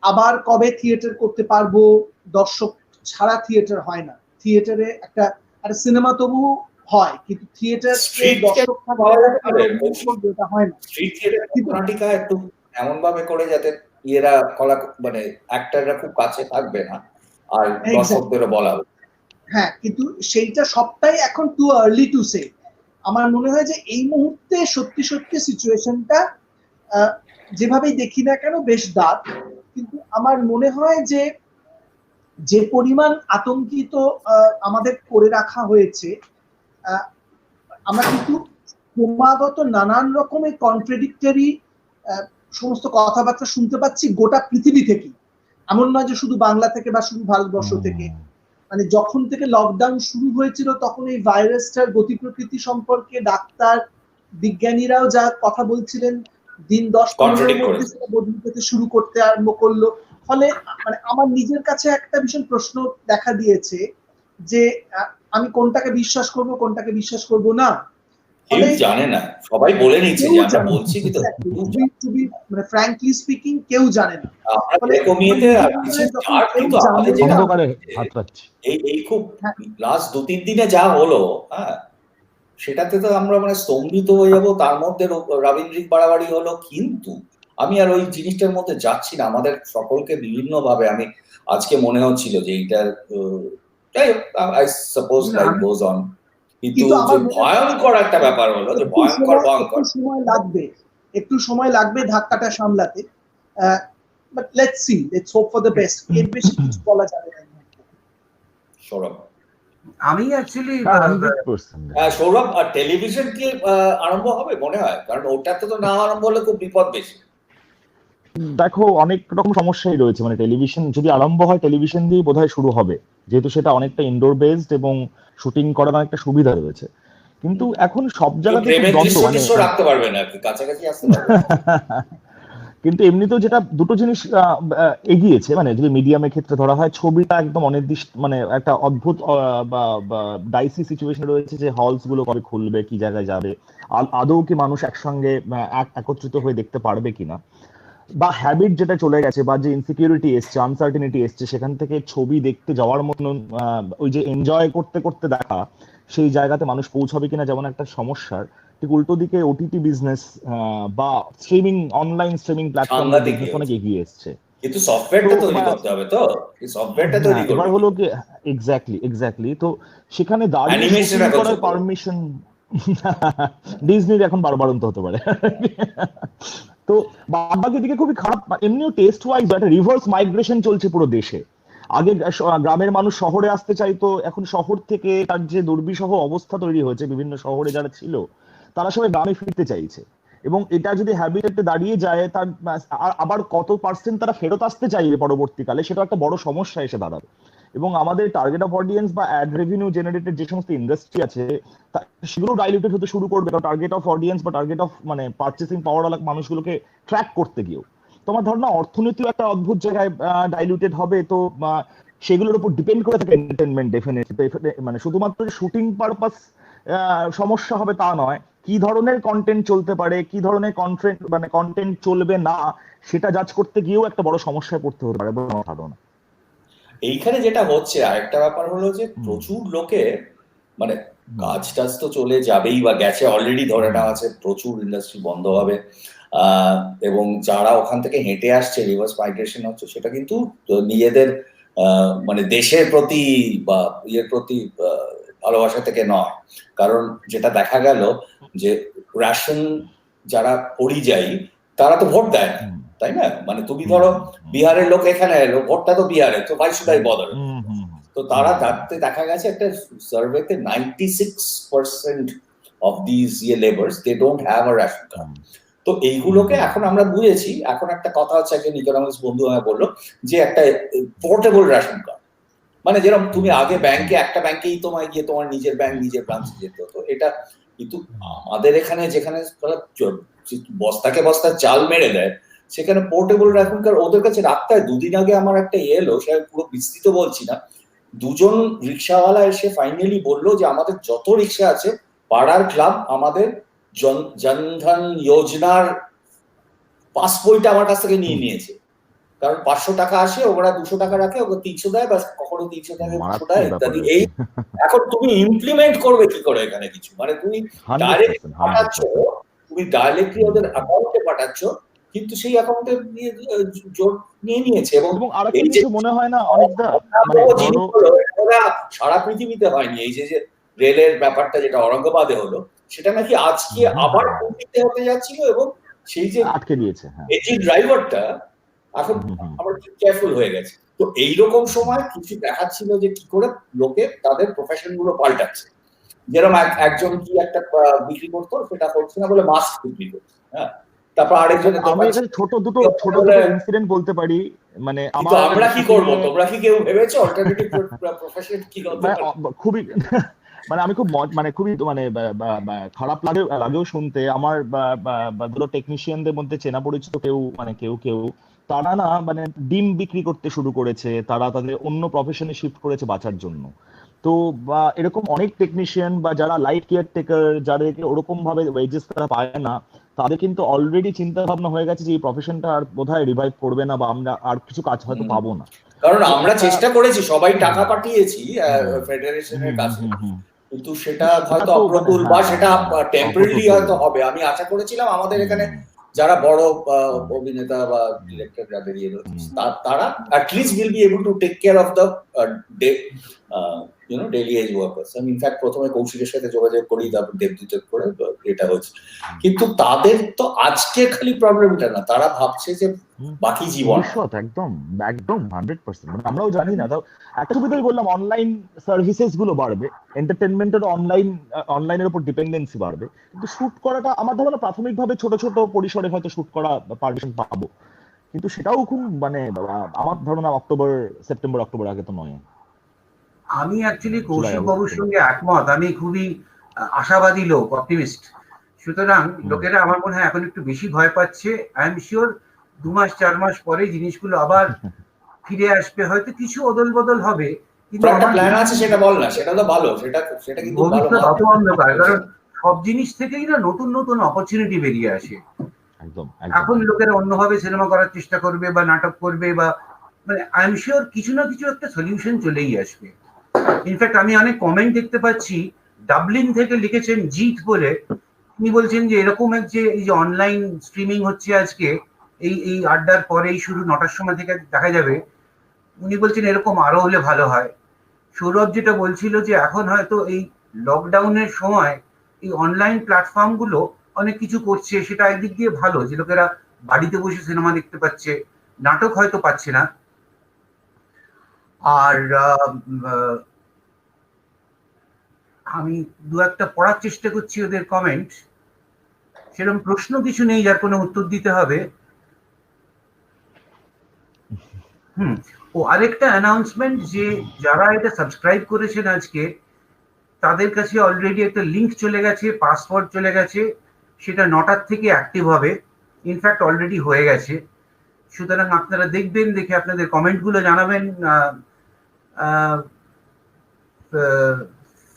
আবার কবে থিয়েটার করতে পারবো? দর্শক ছাড়া থিয়েটার হয় না। থিয়েটারে একটা সিনেমা তবু হয়, কিন্তু থিয়েটার দর্শক হয় না। স্ট্রিট থিয়েটার একটু এমন ভাবে করে যাতে ইয়েরা মানে অ্যাক্টররা খুব কাছে থাকবে না, আর দর্শকদেরও বলা হবে। হ্যাঁ, কিন্তু সেইটা সবটাই এখন টু আর্লি টু সে। আমার মনে হয় যে এই মুহূর্তে সত্যি সত্যি সিচুয়েশনটা যেভাবেই দেখি না কেন বেশ দাঁড়, কিন্তু আমার মনে হয় যে যে পরিমাণ আতঙ্কিত আমাদের করে রাখা হয়েছে, আমরা কিন্তু ক্রমাগত নানান রকমের কন্ট্রাডিক্টরি সমস্ত কথাবার্তা শুনতে পাচ্ছি গোটা পৃথিবী থেকে। এমন নয় যে শুধু বাংলা থেকে বা শুধু ভারতবর্ষ থেকে। মানে যখন থেকে লকডাউন শুরু হয়েছিল তখন এই ভাইরাসটার গতি প্রকৃতি সম্পর্কে ডাক্তার বিজ্ঞানীরাও যা কথা বলছিলেন, দিন 10-15 মধ্যে সেটা বদলে যেতে শুরু করতে আরম্ভ করলো। ফলে মানে আমার নিজের কাছে একটা ভীষণ প্রশ্ন দেখা দিয়েছে যে আমি কোনটাকে বিশ্বাস করব কোনটাকে বিশ্বাস করব না। কেউ জানে না, সবাই বলে নিচ্ছে যে আমরা বলছি কিন্তু মানে ফ্র্যাঙ্কলি স্পিকিং কেউ জানে না। এই খুব লাস্ট 2-3 দিনে যা হলো, হ্যাঁ, সেটাতে তো আমরা মানে স্তম্ভিত হয়ে যাবো। তার মধ্যে রাবীন্দ্রিক বাড়াবাড়ি হলো, কিন্তু আমি আর ওই জিনিসটার মধ্যে যাচ্ছি না। আমাদের সকলকে বিভিন্ন ভাবে, আমি আজকে মনে হচ্ছিল যে এইটা I suppose life goes on, কিন্তু ভয়ঙ্কর একটা ব্যাপার হলো যে ভয়ঙ্কর একটু সময় লাগবে ধাক্কাটা সামলাতে। But let's see, let's hope for the best. এর বেশি কিছু বলা যাবে না। সৌরভ, আমি অ্যাকচুয়ালি সৌরভ, আর টেলিভিশন কি আরম্ভ হবে মনে হয়? কারণ ওটাতে তো না আরম্ভ হলে খুব বিপদ বেশি। দেখো, অনেক রকম সমস্যাই রয়েছে। মানে টেলিভিশন যদি আরম্ভ হয়, টেলিভিশন দিয়ে বোধহয় শুরু হবে, যেহেতু সেটা অনেকটা ইনডোর বেসড এবং শুটিং করার একটা সুবিধা রয়েছে। কিন্তু এখন সব জায়গাতে রাখতে পারবে না, কাছাকাছি আসতে পারবে। কিন্তু এমনিতেও যেটা দুটো জিনিস এগিয়েছে, মানে যদি মিডিয়ামের ক্ষেত্রে ধরা হয়, ছবিটা একদম অনির্দিষ্ট, মানে একটা অদ্ভুত বা ডাইসি সিচুয়েশন রয়েছে যে হলস গুলো কবে খুলবে, কি জায়গায় যাবে, আদৌ কি মানুষ একসঙ্গে একত্রিত হয়ে দেখতে পারবে কিনা, বা হ্যাবিট যেটা চলে গেছে, বা যে ইনসিকিউরিটি এসছে, আনসার্টিনিটি এসছে, সেখান থেকে ছবি দেখতে যাওয়ার মতন ওই যে এনজয় করতে করতে দেখা, সেই জায়গাতে মানুষ পৌঁছাবে কিনা যেমন একটা সমস্যার, ঠিক উল্টো দিকে ওটিটি বিজনেস বা streaming, online streaming platform business অনেক এগিয়ে এসছে। কিন্তু সফটওয়্যারটা তৈরি করতে হবে, তো এই সফটওয়্যারটা তৈরি করতে হবে। এবার হলো কি, এক্স্যাক্টলি তো সেখানে দাঁড়িয়ে শুটিং করার পারমিশন ডিজনির এখন বারবারন্ত হতে পারে। তো বাদবাকি দিকে খুবই খারাপ। এমনিও টেস্ট ওয়াইজ একটা রিভার্স মাইগ্রেশন চলছে পুরো দেশে। আগে গ্রামের মানুষ শহরে আসতে চাইতো, এখন শহর থেকে তার যে দুর্বিষহ অবস্থা তৈরি হয়েছে, বিভিন্ন শহরে যারা ছিল তারা সবাই গ্রামে ফিরতে চাইছে। এবং এটা যদি হ্যাবিটেটে দাঁড়িয়ে যায়, তার আবার কত পার্সেন্ট তারা ফেরত আসতে চাইবে পরবর্তীকালে, সেটা একটা বড় সমস্যা এসে দাঁড়াবে। এবং আমাদের টার্গেট অফ অডিয়েন্স বা অ্যাড রেভিনিউ জেনারেটেড যে সমস্ত ইন্ডাস্ট্রি আছে, সেগুলো ডাইলিউটেড হতে শুরু করবে। কারণ টার্গেট অফ অডিয়েন্স বা টার্গেট অফ মানে পারচেসিং পাওয়ারওয়ালা মানুষগুলোকে ট্র্যাক করতে গিয়েও তোমার ধারণা অর্থনীতিও একটা অদ্ভুত জায়গায় ডাইলিউটেড হবে। তো সেগুলোর উপর ডিপেন্ড করে থাকে এন্টারটেনমেন্ট ডেফিনেটলি। মানে শুধুমাত্র শুটিং পারপাস সমস্যা হবে তা নয়, কি ধরনের কন্টেন্ট চলতে পারে, কি ধরনের কন্টেন্ট চলবে না, সেটা জাজ করতে গিয়েও একটা বড় সমস্যায় পড়তে হতে পারে বলে আমার ধারণা। এইখানে যেটা হচ্ছে আরেকটা ব্যাপার হলো যে প্রচুর লোকে, মানে কাজ টাজ তো চলে যাবেই বা গেছে অলরেডি, ধরে নেওয়া আছে প্রচুর ইন্ডাস্ট্রি বন্ধ হবে, এবং যারা ওখান থেকে হেঁটে আসছে, রিভার্স মাইগ্রেশন হচ্ছে, সেটা কিন্তু নিজেদের মানে দেশের প্রতি বা ইয়ের প্রতি ভালোবাসা থেকে নয়। কারণ যেটা দেখা গেল যে রেশন যারা পরিযায়ী তারা তো ভোট দেয় না, তাই না? মানে তুমি ধরো বিহারের লোক এখানে এলো, ভোটটা তো বিহারে, তো ভাই শুধাই বদল। তো তারা দেখা গেছে একটা সার্ভেতে 96% of this labours they don't have a ration card. তো এইগুলোকে এখন আমরা বুঝেছি। এখন একটা কথা হচ্ছে, একজন ইকোনমিক্স বন্ধু আমায় বললো যে একটা পোর্টেবল রেশন কার্ড, মানে যেরকম তুমি আগে ব্যাংকে, একটা ব্যাংকেই তোমায় গিয়ে তোমার নিজের ব্যাংক, নিজের ব্রাঞ্চে যেতে হতো, এটা কিন্তু আমাদের এখানে যেখানে বস্তাকে বস্তা চাল মেরে দেয়, সেখানে পোর্টেবল রেশন কার্ড ওদের কাছে রাখতে হয়। 2 দিন আগে আমার একটা এলো, সে পুরো বিস্তৃত বলছি না, 2জন রিক্সাওয়ালা এসে ফাইনালি বললো যে আমাদের যত রিক্সা আছে পাড়ার ক্লাব আমাদের জনধন যোজনার পাসবইটা আমার কাছ থেকে নিয়ে নিয়েছে। কারণ 500 টাকা আসে, ওরা 200 টাকা রাখে, ওকে 300 দেয়, বা কখনো 300 টাকা 200 দেয় ইত্যাদি। এই এখন তুমি ইমপ্লিমেন্ট করবে কি করে এখানে কিছু? মানে তুমি ডাইরেক্টলি পাঠাচ্ছ, তুমি ডাইরেক্টলি ওদের অ্যাকাউন্টে পাঠাচ্ছ, কিন্তু সেই অ্যাকাউন্টে নিয়ে জোর নিয়ে নিয়েছে। এবং এবং আরেকটা এই যে কিছু মনে হয় না অনেকটা মানে ভয়াবহ ধরো জিনিসগুলো, এটা সারা পৃথিবীতে হয়নি। এই যে রেলের ব্যাপারটা যেটা ঔরঙ্গাবাদে হলো, সেটা নাকি আজকে আবার পুরীতে হতে যাচ্ছিল, এবং সেই যে আটকে দিয়েছে। হ্যাঁ, এজি ড্রাইভারটা এখন আমরা কেয়ারফুল হয়ে গেছে। তো এইরকম সময় কিছু দেখাচ্ছিল যে কি করে লোকে তাদের প্রফেশন গুলো পাল্টাচ্ছে। যেরকম একজন কি একটা বিক্রি করতো, সেটা করছে না বলে মাস্ক বিক্রি করছে, হ্যাঁ, তারপর আরেকজনের আমি দোকান এখানে ছোট দুটো ইনসিডেন্ট বলতে পারি। মানে কিন্তু আমরা কি করব? তোমরা কি কেউ ভেবেছো অল্টারনেটিভ প্রফেশন কি হতে পারে? খুবই মানে আমি খুব মানে খুবই মানে খারাপ লাগেও শুনতে। আমার ধরো টেকনিশিয়ানদের মধ্যে চেনা পরিচিত কেউ তারা না মানে ডিম বিক্রি করতে শুরু করেছে, তারা তাদের অন্য প্রফেশনে শিফট করেছে বাঁচার জন্য। তো বা এরকম অনেক টেকনিশিয়ান বা যারা লাইট কেয়ারটেকার, যাদেরকে ওরকম ভাবে ওয়েজেস তারা পায় না, তাদের কিন্তু অলরেডি চিন্তা ভাবনা হয়ে গেছে যে এই প্রফেশনটা আর বোধহয় রিভাইভ করবে না, বা আমরা আর কিছু কাজ হয়তো পাবো না। কারণ আমরা চেষ্টা করেছি, সবাই টাকা পাঠিয়েছি ফেডারেশনের কাছে, কিন্তু সেটা হয়তো অপ্রতুল বা সেটা টেম্পোরারি হয়তো হবে। আমি আশা করেছিলাম আমাদের এখানে যারা বড় অভিনেতা বা ডিরেক্টর যাদের ইয়ে তারা at least will be able to take care of the day daily wage workers. আমি ইনফ্যাক্ট প্রথমে কৌশিকের সাথে যোগাযোগ করি, তারপর দেবদূতের করে এটা হচ্ছে। কিন্তু তাদের তো আজকে খালি প্রবলেমটা না, তারা ভাবছে যে বাকি জীবন একদম একদম 100%। মানে আমরাও জানি না। তাও একটা সুবিধাই বললাম, অনলাইন সার্ভিসেস গুলো বাড়বে, এন্টারটেনমেন্টের অনলাইনের উপর ডিপেন্ডেন্সি বাড়বে, কিন্তু শুট করাটা আমার ধারণা প্রাথমিকভাবে ছোট ছোট পরিসরে হয়তো শুট করা পারমিশন পাবো, কিন্তু সেটাও খুব মানে আমার ধারণা সেপ্টেম্বর অক্টোবর আগে তো নয়। আমি অ্যাকচুয়ালি কৌশিক বাবুর সঙ্গে একমত। আমি খুবই আশাবাদী লোক, অপটিমিস্ট। সুতরাং লোকেরা আমার মনে হয় এখন একটু বেশি ভয় পাচ্ছে। আই এম শিওর 2 মাস 4 মাস পরে জিনিসগুলো আবার ফিরে আসবে, হয়তো কিছু অদল বদল হবে, কিন্তু একটা প্ল্যান আছে সেটা বল না। সেটা তো ভালো, সেটা কিন্তু ভালো। ভবিষ্যৎ অত অন্ধকার, কারণ সব জিনিস থেকেই না নতুন নতুন অপরচুনিটি বেরিয়ে আসে। একদম এখন লোকেরা অন্যভাবে সিনেমা করার চেষ্টা করবে বা নাটক করবে, বা মানে আই এম শিওর কিছু না কিছু একটা সলিউশন চলেই আসবে। ইনফ্যাক্ট আমি অনেক কমেন্ট দেখতে পাচ্ছি, ডাবলিন থেকে লিখেছেন জিৎ বলে, তিনি বলছেন যে এরকম এই যে অনলাইন স্ট্রিমিং হচ্ছে আজকে, এই আড্ডার পরেই শুরু 9টার সময় থেকে দেখা যাবে। উনি বলছেন এরকম আরো হলে ভালো হয়। সৌরভ যেটা বলছিল যে এখন হয়তো এই লকডাউনের সময় এই অনলাইন প্ল্যাটফর্ম গুলো অনেক কিছু করছে, সেটা একদিক দিয়ে ভালো যে লোকেরা বাড়িতে বসে সিনেমা দেখতে পাচ্ছে, নাটক হয়তো পাচ্ছে না। আর আমি দু একটা পড়ার চেষ্টা করছি ওদের কমেন্ট, সেরকম প্রশ্ন কিছু নেই যার কোনো উত্তর দিতে হবে। ও আরেকটা অ্যানাউন্সমেন্ট, যে যারা এটা সাবস্ক্রাইব করেছেন আজকে, তাদের কাছে অলরেডি একটা লিংক চলে গেছে, পাসওয়ার্ড চলে গেছে, সেটা 9টার থেকে অ্যাক্টিভ হবে। ইনফ্যাক্ট অলরেডি হয়ে গেছে। সুতরাং আপনারা দেখবেন, দেখে আপনাদের কমেন্টগুলো জানাবেন।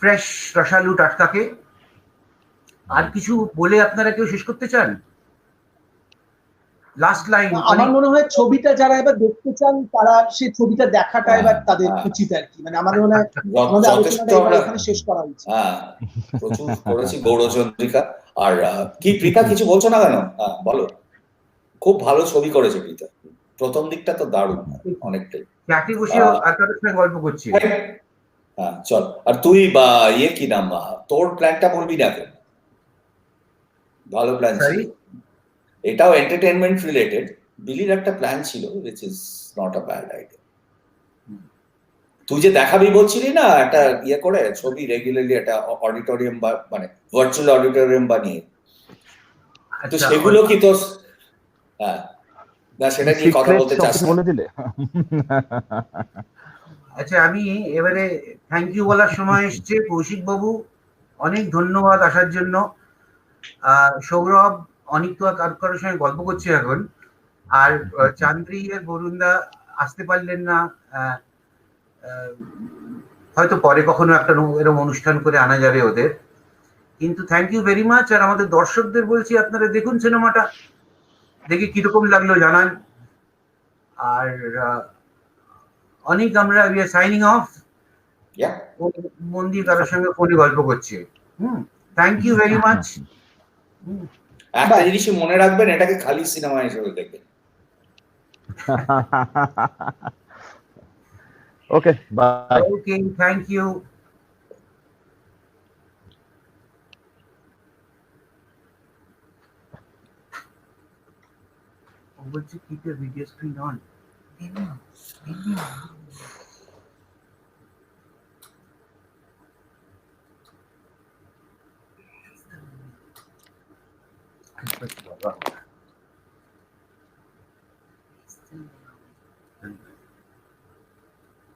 ফ্রেশ রসালু টাটকাকে। আর কিছু বলে আপনারা কেউ শেষ করতে চান? Last line. আমার মনে হয় ছবিটা যারা এবার দেখতে চান, তারা সেই ছবিটা দেখাটা এবার তাদের উচিত আর কি। মানে আমার মনে হয় আমাদের আলোচনাটা এখানে শেষ করা উচিত। প্রচুর করেছি গৌরচন্দ্রিকা। আর কি প্রীতা কিছু বলছো না কেন? বলো। খুব ভালো ছবি করেছে প্রীতা, প্রথম দিকটা তো দারুণ, অনেকটাই। চাকরি বসে গল্প করছি। হ্যাঁ চল। আর তুই বা কি নাম, তোর প্ল্যানটা বলবি না কেন? ভালো প্ল্যান ছিল, এটাও এন্টারটেইনমেন্ট রিলেটেড। বিলির একটা প্ল্যান ছিল, which is not a bad idea. তুই যে দেখাবি বলছিলি না একটা করে ছবি, রেগুলারলি একটা অডিটোরিয়াম বা মানে ভার্চুয়াল অডিটোরিয়াম বানিয়ে, তো সেগুলো কি তোর না সেটা নিয়ে কথা বলতে চাস? বলে দিলে। আচ্ছা, আমি এবারে থ্যাংক ইউ বলার সময় এসছে। কৌশিক বাবু অনেক ধন্যবাদ আসার জন্য। সৌরভ অনেক তো কারোর সঙ্গে গল্প করছে এখন, আর চান্দ্রি আর বরুণদা আসতে পারলেন না, হয়তো পরে কখনো একটা এরকম অনুষ্ঠান করে আনা যাবে ওদের। কিন্তু থ্যাংক ইউ ভেরি মাচ। আর আমাদের দর্শকদের বলছি, আপনারা দেখুন সিনেমাটা, দেখে কিরকম লাগলো জানান। আর অনেক আমরা সাইনিং অফ। মন্দির কারোর সঙ্গে ফোনে গল্প করছে। Thank you very much. একটা বাহ। জিনিসই মনে রাখবেন, এটাকে খালি সিনেমা হিসেবে দেখবেন। Okay, bye. Okay, thank you. বলছি keep your video screen on. Baba.